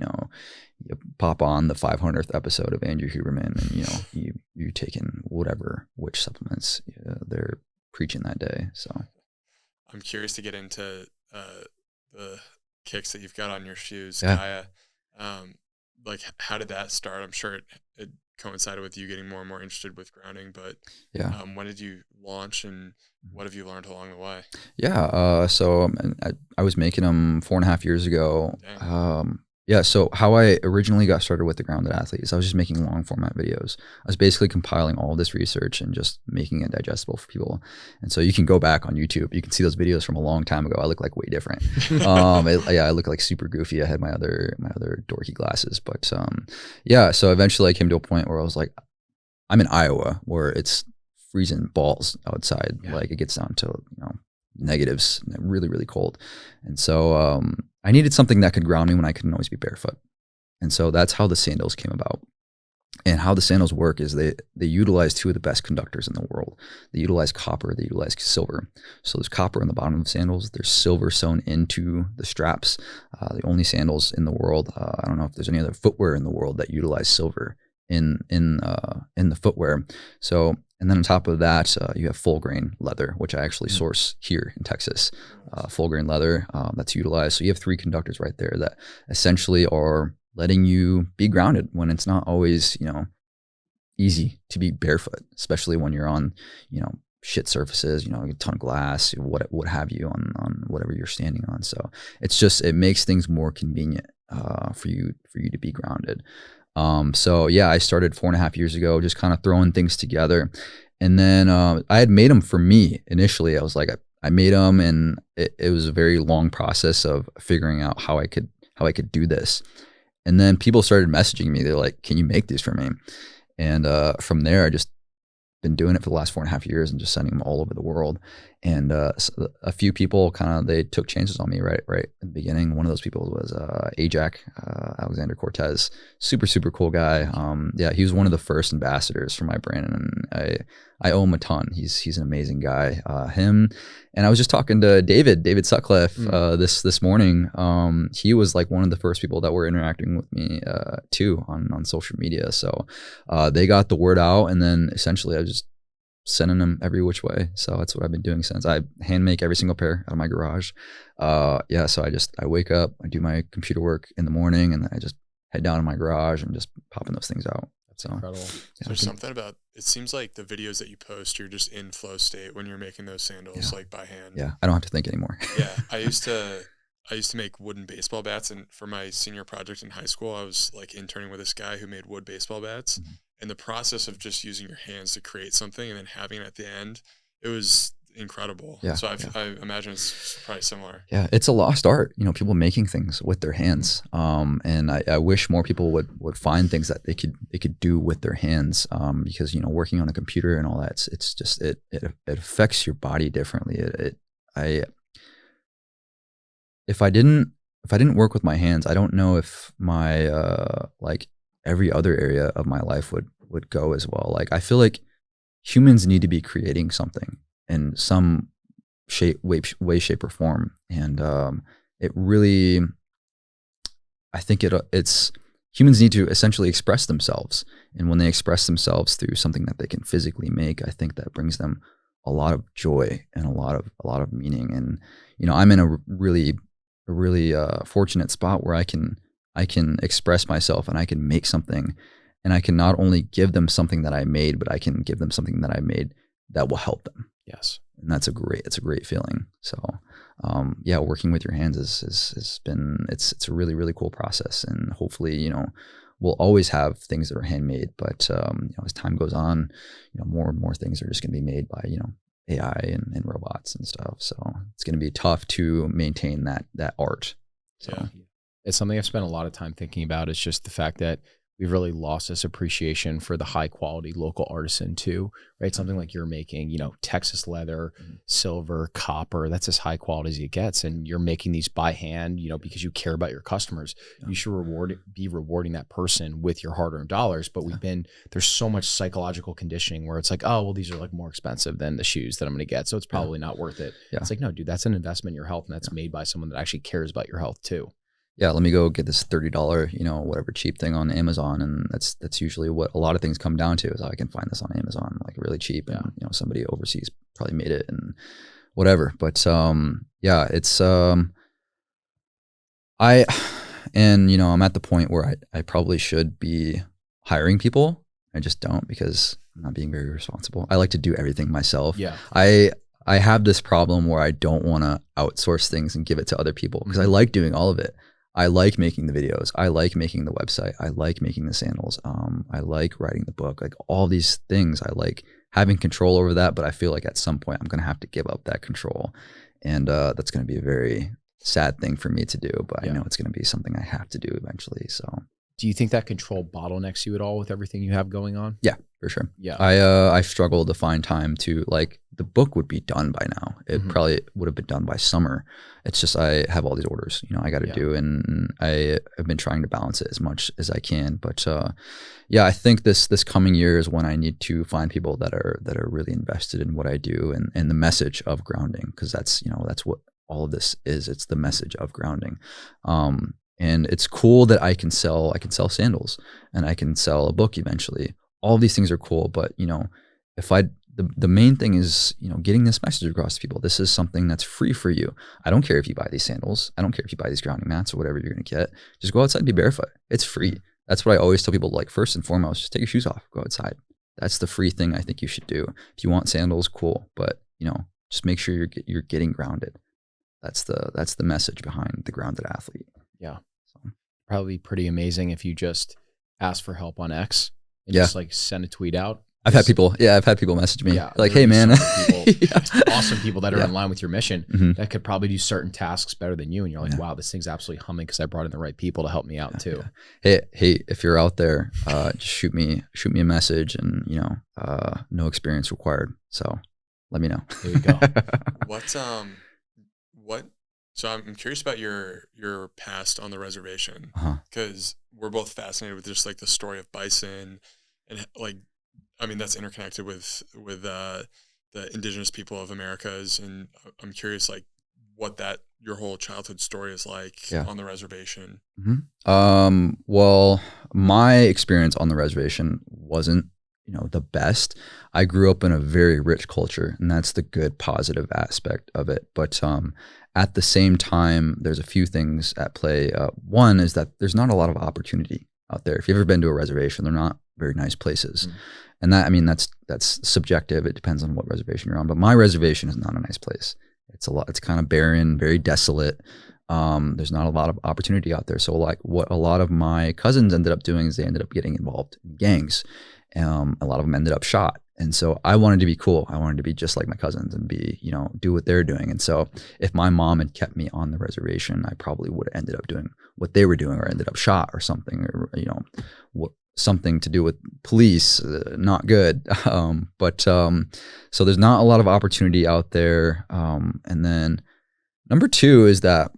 pop on the 500th episode of Andrew Huberman, and you taking which supplements they're preaching that day. So I'm curious to get into the kicks that you've got on your shoes, yeah. Kaya. Like, how did that start? I'm sure it coincided with you getting more and more interested with grounding, but when did you launch, and what have you learned along the way? So I was making them 4.5 years ago. So how I originally got started with the Grounded Athlete is I was just making long format videos. I was basically compiling all this research and just making it digestible for people. And so you can go back on YouTube. You can see those videos from a long time ago. I look like way different. I look like super goofy. I had my other dorky glasses. But so eventually I came to a point where I was like, I'm in Iowa where it's freezing balls outside. Yeah. Like it gets down to negatives, really, really cold. And so I needed something that could ground me when I couldn't always be barefoot. And so that's how the sandals came about. And how the sandals work is they utilize two of the best conductors in the world. They utilize copper, they utilize silver. So there's copper in the bottom of the sandals, there's silver sewn into the straps. The only sandals in the world, I don't know if there's any other footwear in the world that utilize silver in the footwear. So, and then on top of that, you have full grain leather, which I actually source here in Texas. Full grain leather that's utilized. So you have 3 conductors right there that essentially are letting you be grounded when it's not always, easy to be barefoot, especially when you're on, shit surfaces, a ton of glass, what have you on whatever you're standing on. So it makes things more convenient for you to be grounded. I started 4.5 years ago, just kind of throwing things together. And then I had made them for me initially. I was like, I made them, and it was a very long process of figuring out how I could do this. And then people started messaging me. They're like, can you make these for me? And from there, I just been doing it for the last 4.5 years and just sending them all over the world. And so a few people they took chances on me right at the beginning. One of those people was Ajax, Alexander Cortez, super, super cool guy. He was one of the first ambassadors for my brand. And I owe him a ton. He's an amazing guy. Him, and I was just talking to David Sutcliffe this morning. He was like one of the first people that were interacting with me too on social media. So they got the word out, and then essentially I was just sending them every which way. So that's what I've been doing since. I hand make every single pair out of my garage. So I wake up, I do my computer work in the morning, and then I just head down to my garage and just popping those things out. That's incredible. So there's something about, it seems like the videos that you post, you're just in flow state when you're making those sandals like by hand. Yeah, I don't have to think anymore. Yeah, I used to make wooden baseball bats, and for my senior project in high school, I was like interning with this guy who made wood baseball bats. And the process of just using your hands to create something and then having it at the end, it was incredible. Yeah, so I imagine it's probably similar. Yeah, it's a lost art, people making things with their hands. And I wish more people would find things that they could do with their hands. Because working on a computer and all that, it's just it affects your body differently. If I didn't work with my hands, I don't know if my like every other area of my life would go as well. Like I feel like humans need to be creating something in some way, shape, or form, and it really, I think it's humans need to essentially express themselves, and when they express themselves through something that they can physically make, I think that brings them a lot of joy and a lot of meaning. And I'm in a really fortunate spot where I can express myself and I can make something, and I can not only give them something that I made, but I can give them something that I made that will help them. Yes. And it's a great feeling. So, working with your hands has been, it's a really, really cool process. And hopefully, we'll always have things that are handmade, but, as time goes on, more and more things are just going to be made by, AI and robots and stuff. So it's going to be tough to maintain that art. So. Yeah. It's something I've spent a lot of time thinking about. It's just the fact that we've really lost this appreciation for the high quality local artisan too, right? Something like you're making, Texas leather, silver, copper, that's as high quality as it gets. And you're making these by hand, because you care about your customers. Yeah. You should be rewarding that person with your hard-earned dollars. But there's so much psychological conditioning where it's like, oh, well, these are like more expensive than the shoes that I'm going to get, so it's probably not worth it. Yeah. It's like, no, dude, that's an investment in your health, and that's made by someone that actually cares about your health too. Yeah, let me go get this $30, whatever cheap thing on Amazon, and that's usually what a lot of things come down to, is I can find this on Amazon like really cheap, and somebody overseas probably made it and whatever. But it's I'm at the point where I probably should be hiring people. I just don't, because I'm not being very responsible. I like to do everything myself. Yeah. I have this problem where I don't want to outsource things and give it to other people, because I like doing all of it. I like making the videos. I like making the website. I like making the sandals. I like writing the book. Like all these things, I like having control over that. But I feel like at some point I'm going to have to give up that control, and that's going to be a very sad thing for me to do. But I know it's going to be something I have to do eventually. So, do you think that control bottlenecks you at all with everything you have going on? Yeah, for sure. Yeah, I struggle to find time to, like, the book would be done by now. It probably would have been done by summer. It's just I have all these orders, I got to do, and I have been trying to balance it as much as I can. But I think this coming year is when I need to find people that are really invested in what I do and the message of grounding, because that's what all of this is. It's the message of grounding. And it's cool that I can sell sandals, and I can sell a book eventually. All of these things are cool, but the main thing is, getting this message across to people. This is something that's free for you. I don't care if you buy these sandals. I don't care if you buy these grounding mats or whatever you're going to get. Just go outside and be barefoot. It's free. That's what I always tell people. Like, first and foremost, just take your shoes off, go outside. That's the free thing I think you should do. If you want sandals, cool, but just make sure you're getting grounded. That's the message behind the grounded athlete. Yeah. So. Probably pretty amazing if you just ask for help on X and just like send a tweet out. I've had people message me like, hey man, awesome people that are in line with your mission that could probably do certain tasks better than you. And you're like, wow, this thing's absolutely humming because I brought in the right people to help me out too. Yeah. Hey, if you're out there, just shoot me a message, and no experience required. So let me know. There you go. So I'm curious about your past on the reservation, because we're both fascinated with just like the story of bison and like I mean, that's interconnected with the indigenous people of Americas, and I'm curious, like, what your whole childhood story is like on the reservation. Well, my experience on the reservation wasn't, the best. I grew up in a very rich culture, and that's the good, positive aspect of it. But at the same time, there's a few things at play. One is that there's not a lot of opportunity out there. If you've ever been to a reservation, they're not very nice places. And that's subjective. It depends on what reservation you're on. But my reservation is not a nice place. It's kind of barren, very desolate. There's not a lot of opportunity out there. So like what a lot of my cousins ended up doing is they ended up getting involved in gangs. A lot of them ended up shot. And so I wanted to be cool. I wanted to be just like my cousins and be, do what they're doing. And so if my mom had kept me on the reservation, I probably would have ended up doing what they were doing, or ended up shot or something, or, something to do with police, not good. So there's not a lot of opportunity out there. And then number two is that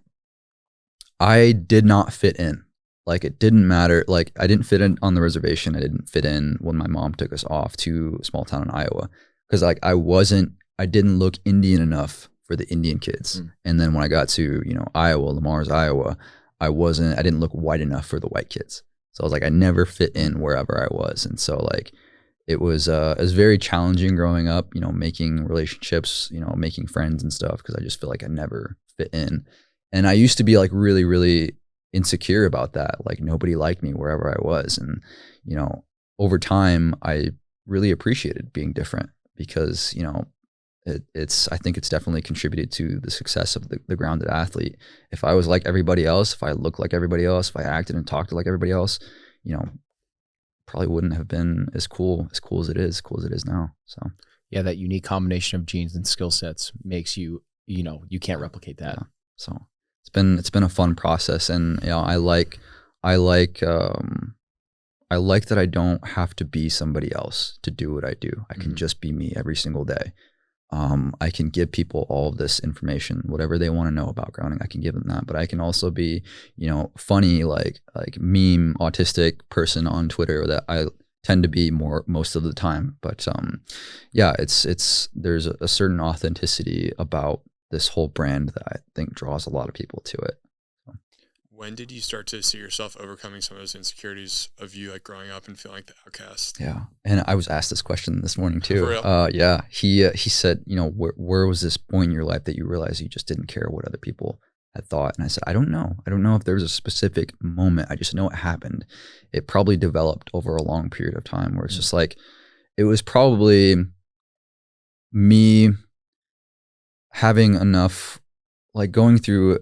I did not fit in. Like, it didn't matter. Like, I didn't fit in on the reservation. I didn't fit in when my mom took us off to a small town in Iowa, because like I didn't look Indian enough for the Indian kids. And then when I got to, Iowa, Lamar's Iowa, I didn't look white enough for the white kids. So I was like, I never fit in wherever I was. And so like, it was very challenging growing up, making relationships, making friends and stuff, because I just feel like I never fit in. And I used to be like really, really insecure about that. Like, nobody liked me wherever I was. And, over time, I really appreciated being different, because, I think it's definitely contributed to the success of the grounded athlete. If I was like everybody else, if I looked like everybody else, if I acted and talked like everybody else, probably wouldn't have been as cool as it is now. So yeah, that unique combination of genes and skill sets makes you, you can't replicate that. Yeah. So it's been a fun process, and I like that I don't have to be somebody else to do what I do. I can just be me every single day. I can give people all of this information, whatever they want to know about grounding, I can give them that. But I can also be, funny, like meme autistic person on Twitter that I tend to be most of the time. But there's a certain authenticity about this whole brand that I think draws a lot of people to it. When did you start to see yourself overcoming some of those insecurities of you like growing up and feeling like the outcast? Yeah. And I was asked this question this morning too. For real? Yeah. He said, where was this point in your life that you realized you just didn't care what other people had thought? And I said, I don't know. I don't know if there was a specific moment. I just know it happened. It probably developed over a long period of time, where it's just like, it was probably me having enough, like going through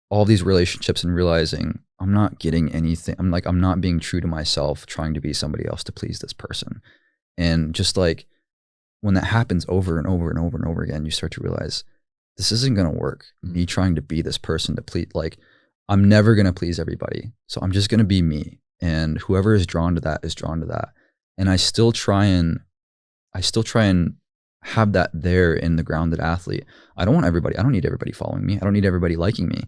all these relationships and realizing I'm not getting anything. I'm not being true to myself, trying to be somebody else to please this person. And just like, when that happens over and over and over and over again, you start to realize this isn't going to work. Me trying to be this person to please, like, I'm never going to please everybody. So I'm just going to be me. And whoever is drawn to that is drawn to that. And I still try and have that there in the grounded athlete. I don't need everybody following me. I don't need everybody liking me.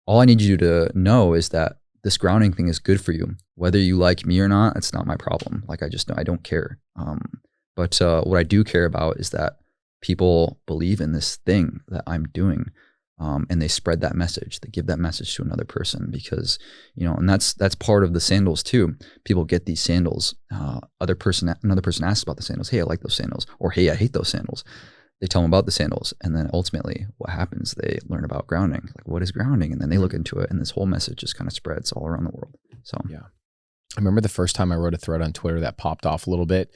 All I need you to know is that this grounding thing is good for you. Whether you like me or not, it's not my problem. Like, I don't care. But what I do care about is that people believe in this thing that I'm doing. And they spread that message. They give that message to another person, because, and that's part of the sandals too. People get these sandals. Another person asks about the sandals. Hey, I like those sandals. Or, hey, I hate those sandals. They tell them about the sandals. And then ultimately what happens, they learn about grounding. Like, what is grounding? And then they look into it, and this whole message just kind of spreads all around the world. So, yeah. I remember the first time I wrote a thread on Twitter that popped off a little bit.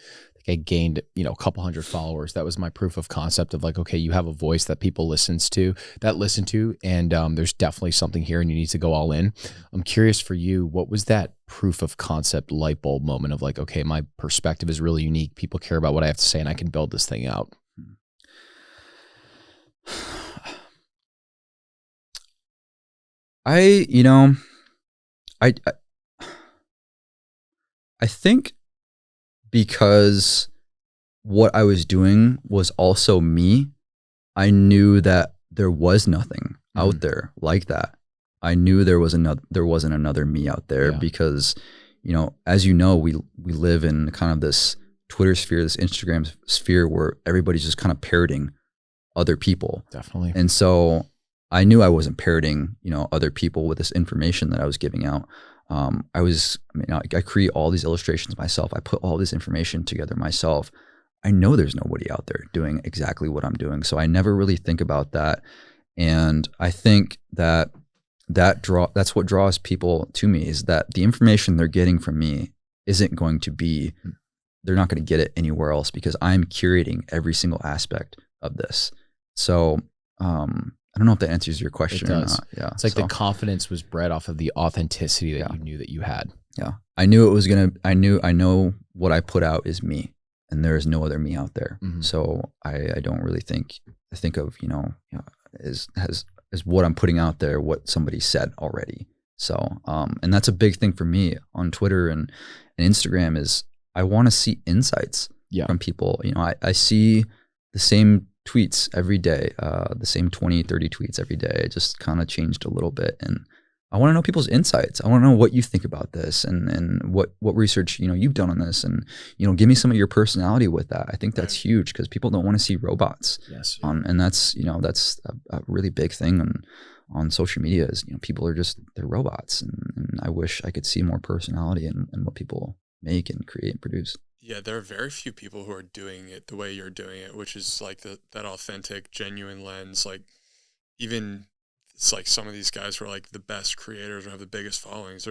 I gained, a couple hundred followers. That was my proof of concept of like, okay, you have a voice that people listen to, and there's definitely something here, and you need to go all in. I'm curious for you, what was that proof of concept light bulb moment of like, okay, my perspective is really unique. People care about what I have to say, and I can build this thing out. I think because what I was doing was also me, I knew that there was nothing out there like that. I knew there wasn't another me out there, because, as we live in kind of this Twitter sphere, this Instagram sphere where everybody's just kind of parroting other people. Definitely. And so I knew I wasn't parroting, other people with this information that I was giving out. I create all these illustrations myself. I put all this information together myself. I know there's nobody out there doing exactly what I'm doing. So I never really think about that. And I think that's what draws people to me, is that the information they're getting from me isn't going to be, they're not going to get it anywhere else, because I'm curating every single aspect of this. So, I don't know if that answers your question or not. Yeah. It's like the confidence was bred off of the authenticity that you knew that you had. Yeah. I knew it was I know what I put out is me, and there is no other me out there. Mm-hmm. So I don't really think of, as what I'm putting out there, what somebody said already. So, and that's a big thing for me on Twitter and Instagram, is I want to see insights from people. I see the same tweets every day, the same 20, 30 tweets every day. It just kind of changed a little bit. And I want to know people's insights. I want to know what you think about this, and what research, you've done on this, and, give me some of your personality with that. I think that's huge, because people don't want to see robots. Yes. And that's, that's a really big thing on social media, is, people are they're robots. And I wish I could see more personality in what people make and create and produce. Yeah, there are very few people who are doing it the way you're doing it, which is like that authentic, genuine lens. Like, even it's like some of these guys who are like the best creators or have the biggest followings,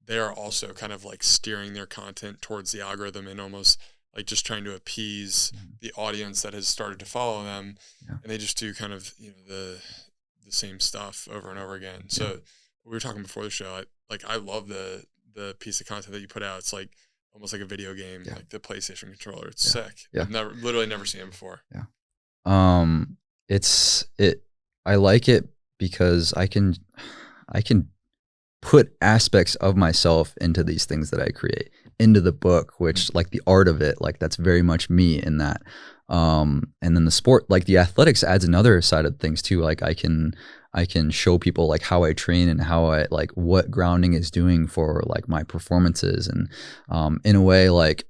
they are also kind of like steering their content towards the algorithm and almost like just trying to appease the audience that has started to follow them. Yeah. And they just do kind of, the same stuff over and over again. So we were talking before the show, I love the piece of content that you put out. It's like almost like a video game, like the PlayStation controller. It's sick. Yeah. I've literally never seen it before. Yeah. I like it because I can put aspects of myself into these things that I create, into the book, which like the art of it, like that's very much me in that. And then the sport, like the athletics adds another side of things too. Like I can show people like how I train and how I like what grounding is doing for like my performances, and in a way like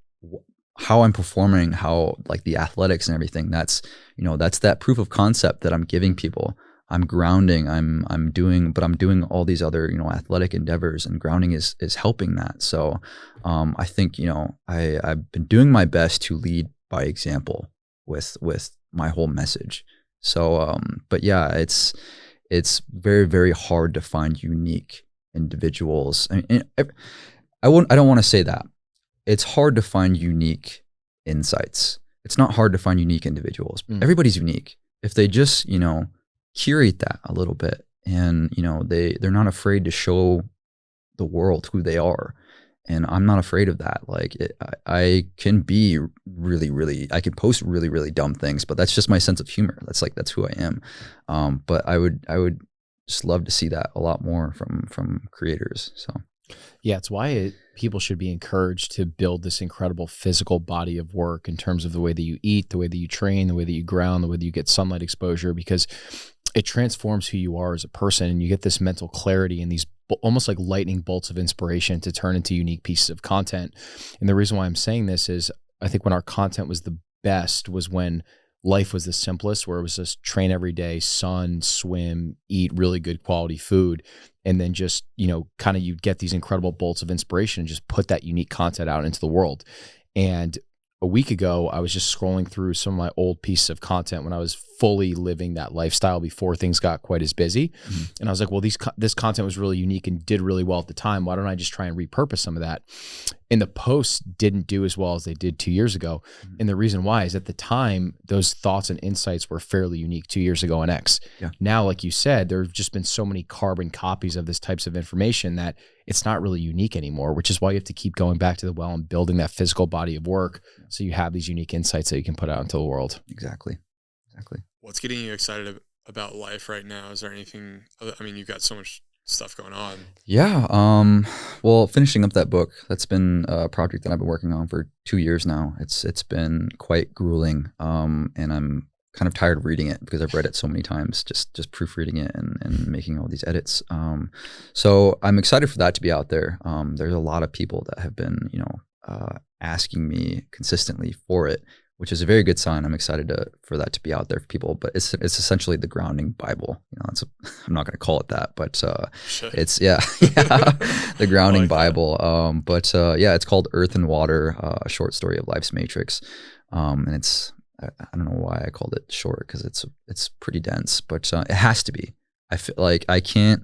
how I'm performing, how like the athletics and everything. That's that's that proof of concept that I'm giving people. I'm grounding. I'm doing all these other athletic endeavors, and grounding is helping that. So I think I've been doing my best to lead by example with my whole message. So but yeah, it's very, very hard to find unique individuals. I mean, I don't want to say that. It's hard to find unique insights. It's not hard to find unique individuals. Everybody's unique. If they just, curate that a little bit, and, they're not afraid to show the world who they are. And I'm not afraid of that. Like I can be really, I can post really, really dumb things, but that's just my sense of humor. That's who I am. But I would just love to see that a lot more from creators. So yeah, it's why people should be encouraged to build this incredible physical body of work in terms of the way that you eat, the way that you train, the way that you ground, the way that you get sunlight exposure, because it transforms who you are as a person, and you get this mental clarity and these almost like lightning bolts of inspiration to turn into unique pieces of content. And the reason why I'm saying this is I think when our content was the best was when life was the simplest, where it was just train every day, sun, swim, eat really good quality food, and then just, kind of you'd get these incredible bolts of inspiration and just put that unique content out into the world. And a week ago, I was just scrolling through some of my old pieces of content when I was fully living that lifestyle before things got quite as busy. And I was like, well, this content was really unique and did really well at the time. Why don't I just try and repurpose some of that? And the posts didn't do as well as they did 2 years ago. And the reason why is at the time, those thoughts and insights were fairly unique 2 years ago on X. Yeah. Now, like you said, there have just been so many carbon copies of this types of information that it's not really unique anymore, which is why you have to keep going back to the well and building that physical body of work so you have these unique insights that you can put out into the world. Exactly. What's getting you excited about life right now? Is there anything, you've got so much stuff going on. Yeah. Well, finishing up that book, that's been a project that I've been working on for 2 years now. It's been quite grueling. And I'm kind of tired of reading it because I've read it so many times, just proofreading it and making all these edits. So I'm excited for that to be out there. There's a lot of people that have been, asking me consistently for it, which is a very good sign. I'm excited for that to be out there for people. But it's essentially the grounding Bible. I'm not going to call it that, but it's the grounding Bible. Yeah, it's called Earth and Water: A Short Story of Life's Matrix, and it's I don't know why I called it short, because it's pretty dense, but it has to be. I feel like I can't.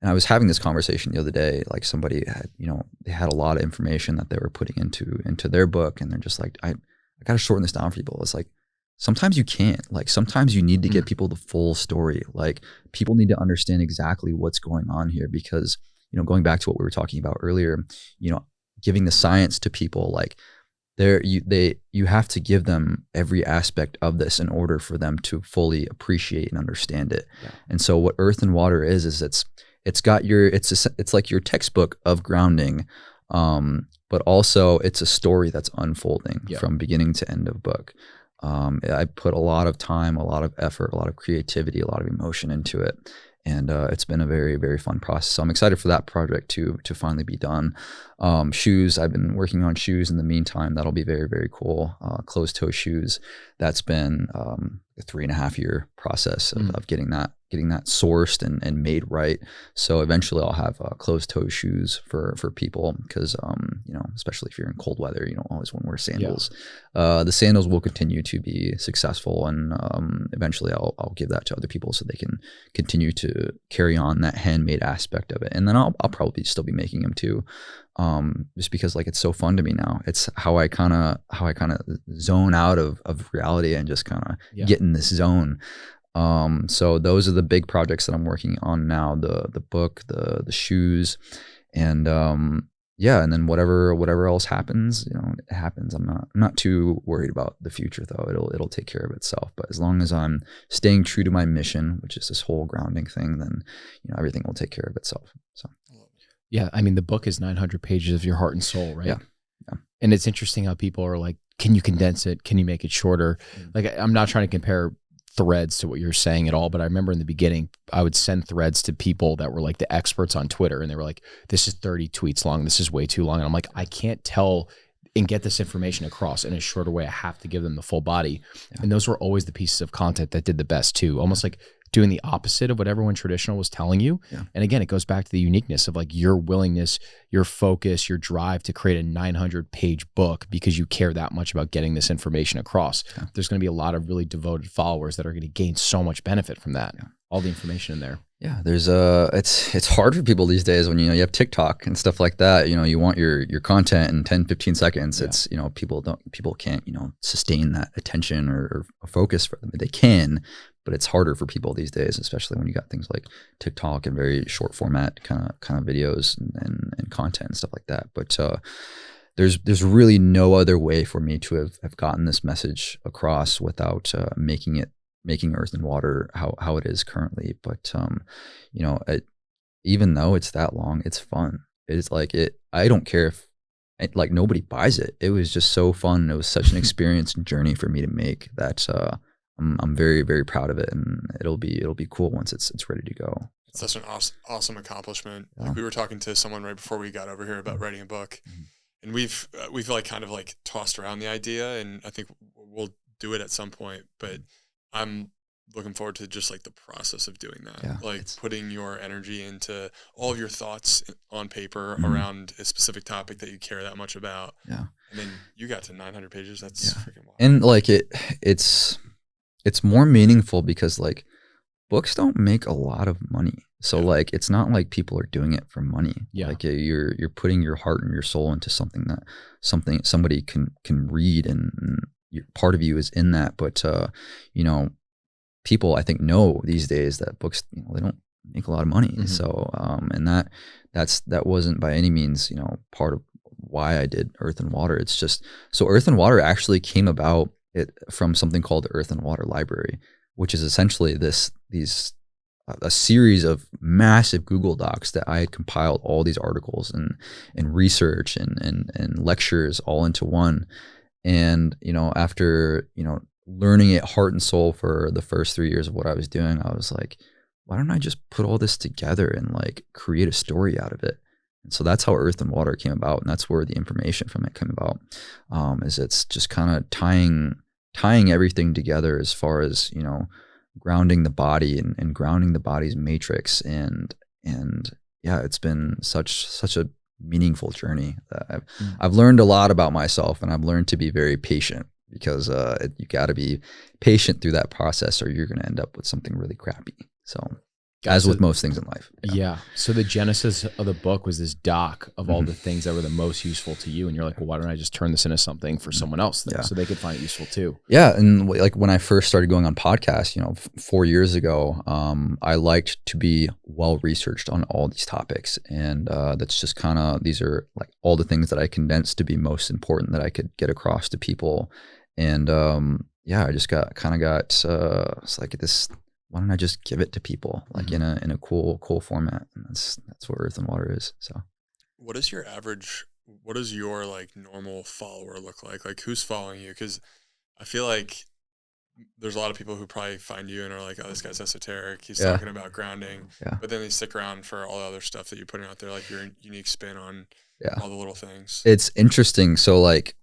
And I was having this conversation the other day, like somebody had, they had a lot of information that they were putting into their book, and they're just like, I got to shorten this down for people. It's like, sometimes you can't. Like, sometimes you need to get people the full story. Like, people need to understand exactly what's going on here, because, going back to what we were talking about earlier, giving the science to people, like, you have to give them every aspect of this in order for them to fully appreciate and understand it. Yeah. And so what Earth and Water is it's like your textbook of grounding, but also it's a story that's unfolding from beginning to end of book. I put a lot of time, a lot of effort, a lot of creativity, a lot of emotion into it. And it's been a very, very fun process. So I'm excited for that project to finally be done. Shoes, I've been working on shoes in the meantime. That'll be very, very cool. Closed-toe shoes. That's been a 3.5 year process of getting that sourced and made right. So eventually I'll have closed-toe shoes for people, because especially if you're in cold weather, you don't always want to wear sandals. The sandals will continue to be successful, and eventually I'll give that to other people so they can continue to carry on that handmade aspect of it. And then I'll probably still be making them too, just because like it's so fun to me now. It's how I kind of zone out of reality and just kind of get in this zone. So those are the big projects that I'm working on now: the book, the shoes, and and then whatever else happens, it happens. I'm not too worried about the future though. It'll take care of itself. But as long as I'm staying true to my mission, which is this whole grounding thing, then everything will take care of itself. So yeah, I mean, the book is 900 pages of your heart and soul, right? Yeah. And it's interesting how people are like, can you condense it? Can you make it shorter? Like, I'm not trying to compare threads to what you're saying at all, but I remember in the beginning I would send threads to people that were like the experts on Twitter, and they were like, this is 30 tweets long, this is way too long. And I'm like, I can't tell and get this information across in a shorter way. I have to give them the full body. And those were always the pieces of content that did the best too, almost like doing the opposite of what everyone traditional was telling you. And again, it goes back to the uniqueness of like your willingness, your focus, your drive to create a 900 page book because you care that much about getting this information across. There's going to be a lot of really devoted followers that are going to gain so much benefit from that. All the information in there. Yeah, there's it's hard for people these days when you have TikTok and stuff like that. You want your content in 10, 15 seconds. It's people can't sustain that attention or focus for them. They can, but it's harder for people these days, especially when you got things like TikTok and very short format kind of videos and content and stuff like that. But there's really no other way for me to have gotten this message across without making Earth and Water how it is currently. But even though it's that long, it's fun. It's like I don't care if like nobody buys it. It was just so fun. It was such an experience and journey for me to make that I'm very, very proud of it, and it'll be cool once it's ready to go. It's such an awesome accomplishment. Like, we were talking to someone right before we got over here about writing a book, and we've like kind of like tossed around the idea, and I think we'll do it at some point, but I'm looking forward to just like the process of doing that, like putting your energy into all of your thoughts on paper around a specific topic that you care that much about. And then you got to 900 pages. That's freaking wild. And like it's more meaningful because like books don't make a lot of money. So like, it's not like people are doing it for money. Like you're putting your heart and your soul into something that somebody can read, and part of you is in that. But, people I think know these days that books, they don't make a lot of money. So, and that wasn't by any means, part of why I did Earth and Water. It's just, so Earth and Water actually came about from something called the Earth and Water Library, which is essentially a series of massive Google Docs that I had compiled all these articles and research and lectures all into one. And, after, learning it heart and soul for the first 3 years of what I was doing, I was like, why don't I just put all this together and like create a story out of it? And so that's how Earth and Water came about, and that's where the information from it came about. Is it's just kind of tying everything together as far as, you know, grounding the body and grounding the body's matrix, and yeah, it's been such a meaningful journey that I've learned a lot about myself, and I've learned to be very patient, because you got to be patient through that process, or you're going to end up with something really crappy. So, as with most things in life. Yeah. So the genesis of the book was this doc of all the things that were the most useful to you. And you're like, well, why don't I just turn this into something for someone else then, so they could find it useful too? Yeah. And like when I first started going on podcasts, you know, 4 years ago, I liked to be well-researched on all these topics. And that's just kind of, these are like all the things that I condensed to be most important that I could get across to people. And I just got it's like this, why don't I just give it to people like in a cool format? And that's what Earth and Water is. So what does your like normal follower look like? Like, who's following you? Because I feel like there's a lot of people who probably find you and are like, oh, this guy's esoteric, he's talking about grounding, but then they stick around for all the other stuff that you're putting out there, like your unique spin on all the little things. It's interesting. So like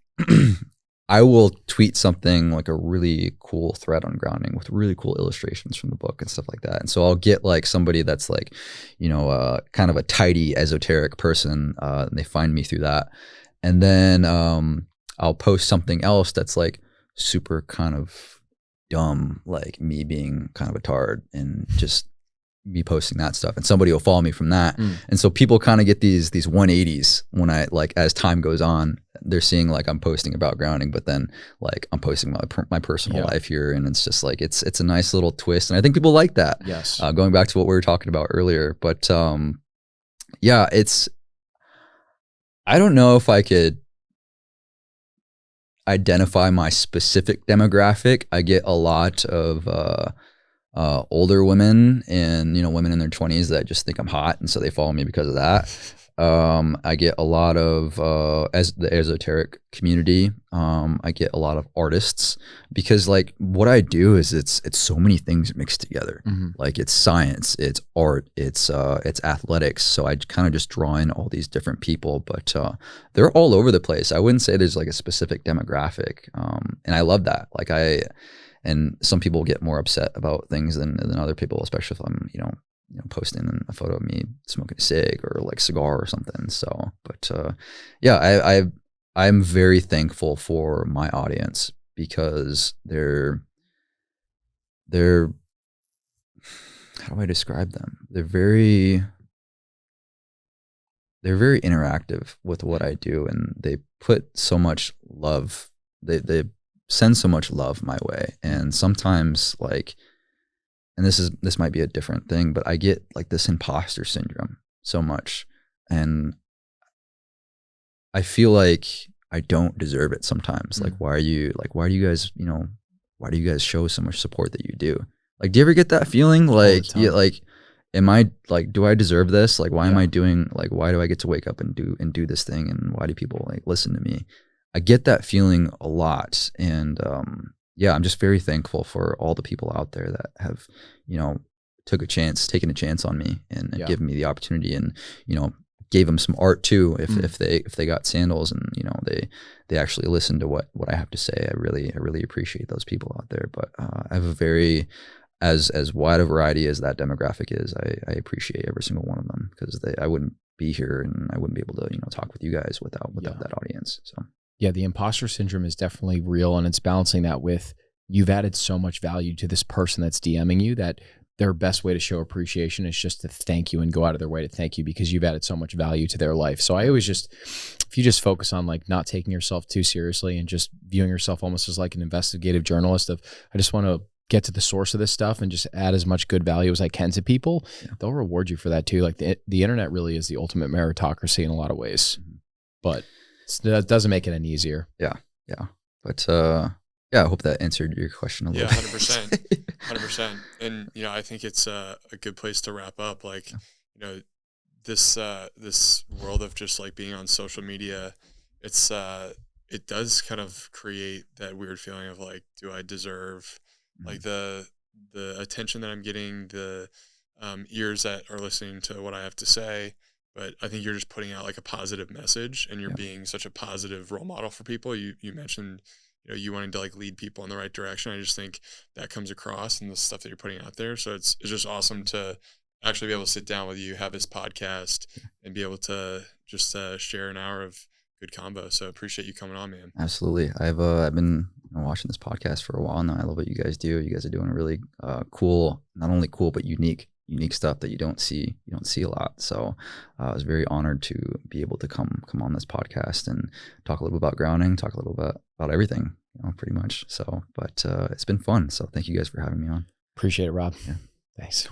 I will tweet something like a really cool thread on grounding with really cool illustrations from the book and stuff like that. And so I'll get like somebody that's like, you know, kind of a tidy esoteric person, and they find me through that. And then I'll post something else that's like super kind of dumb, like me being kind of a tard and just me posting that stuff, and somebody will follow me from that. And so people kind of get these 180s when I, like, as time goes on, they're seeing like I'm posting about grounding, but then like I'm posting my personal life here, and it's just like it's a nice little twist, and I think people like that. Yes. Going back to what we were talking about earlier, but yeah, I don't know if I could identify my specific demographic. I get a lot of older women and, you know, women in their 20s that just think I'm hot, and so they follow me because of that. I get a lot of as the esoteric community. I get a lot of artists, because like what I do is it's so many things mixed together. Like it's science, it's art, it's athletics. So I kind of just draw in all these different people, but they're all over the place. I wouldn't say there's like a specific demographic, and I love that. Like and some people get more upset about things than other people, especially if I'm, you know, posting a photo of me smoking a cig or like cigar or something. So, but yeah, I'm very thankful for my audience, because they're how do I describe them? They're very interactive with what I do, and they put so much love. They send so much love my way, and sometimes like, and this might be a different thing, but I get like this imposter syndrome so much, and I feel like I don't deserve it sometimes. Like, why do you guys, you know, why do you guys show so much support that you do? Like, do you ever get that feeling? Like, like, am I like, do I deserve this? Like, why am I doing, like, why do I get to wake up and do this thing? And why do people like listen to me? I get that feeling a lot. And, yeah, I'm just very thankful for all the people out there that have, you know, taken a chance on me and given me the opportunity, and, you know, gave them some art too. If they got sandals, and, you know, they actually listened to what I have to say. I really appreciate those people out there. But I have a very, as wide a variety as that demographic is, I appreciate every single one of them, because I wouldn't be here, and I wouldn't be able to, you know, talk with you guys without that audience. So. Yeah, the imposter syndrome is definitely real, and it's balancing that with, you've added so much value to this person that's DMing you that their best way to show appreciation is just to thank you and go out of their way to thank you, because you've added so much value to their life. So I always if you just focus on like not taking yourself too seriously and just viewing yourself almost as like an investigative journalist of, I just want to get to the source of this stuff and just add as much good value as I can to people, they'll reward you for that too. Like the internet really is the ultimate meritocracy in a lot of ways, but that doesn't make it any easier. Yeah. But yeah, I hope that answered your question a little bit. 100%. And, you know, I think it's a good place to wrap up. Like, you know, this world of just like being on social media, it does kind of create that weird feeling of like, do I deserve like the attention that I'm getting, the ears that are listening to what I have to say? but I think you're just putting out like a positive message, and you're being such a positive role model for people. You mentioned, you wanting to like lead people in the right direction. I just think that comes across in the stuff that you're putting out there. So it's just awesome to actually be able to sit down with you, have this podcast, and be able to just share an hour of good combo. So appreciate you coming on, man. Absolutely. I've been watching this podcast for a while now. I love what you guys do. You guys are doing a really cool, not only cool, but unique stuff that you don't see a lot. So I was very honored to be able to come on this podcast and talk a little bit about grounding, talk a little bit about everything, pretty much. So, but it's been fun. So thank you guys for having me on. Appreciate it, Rob. Yeah. Thanks.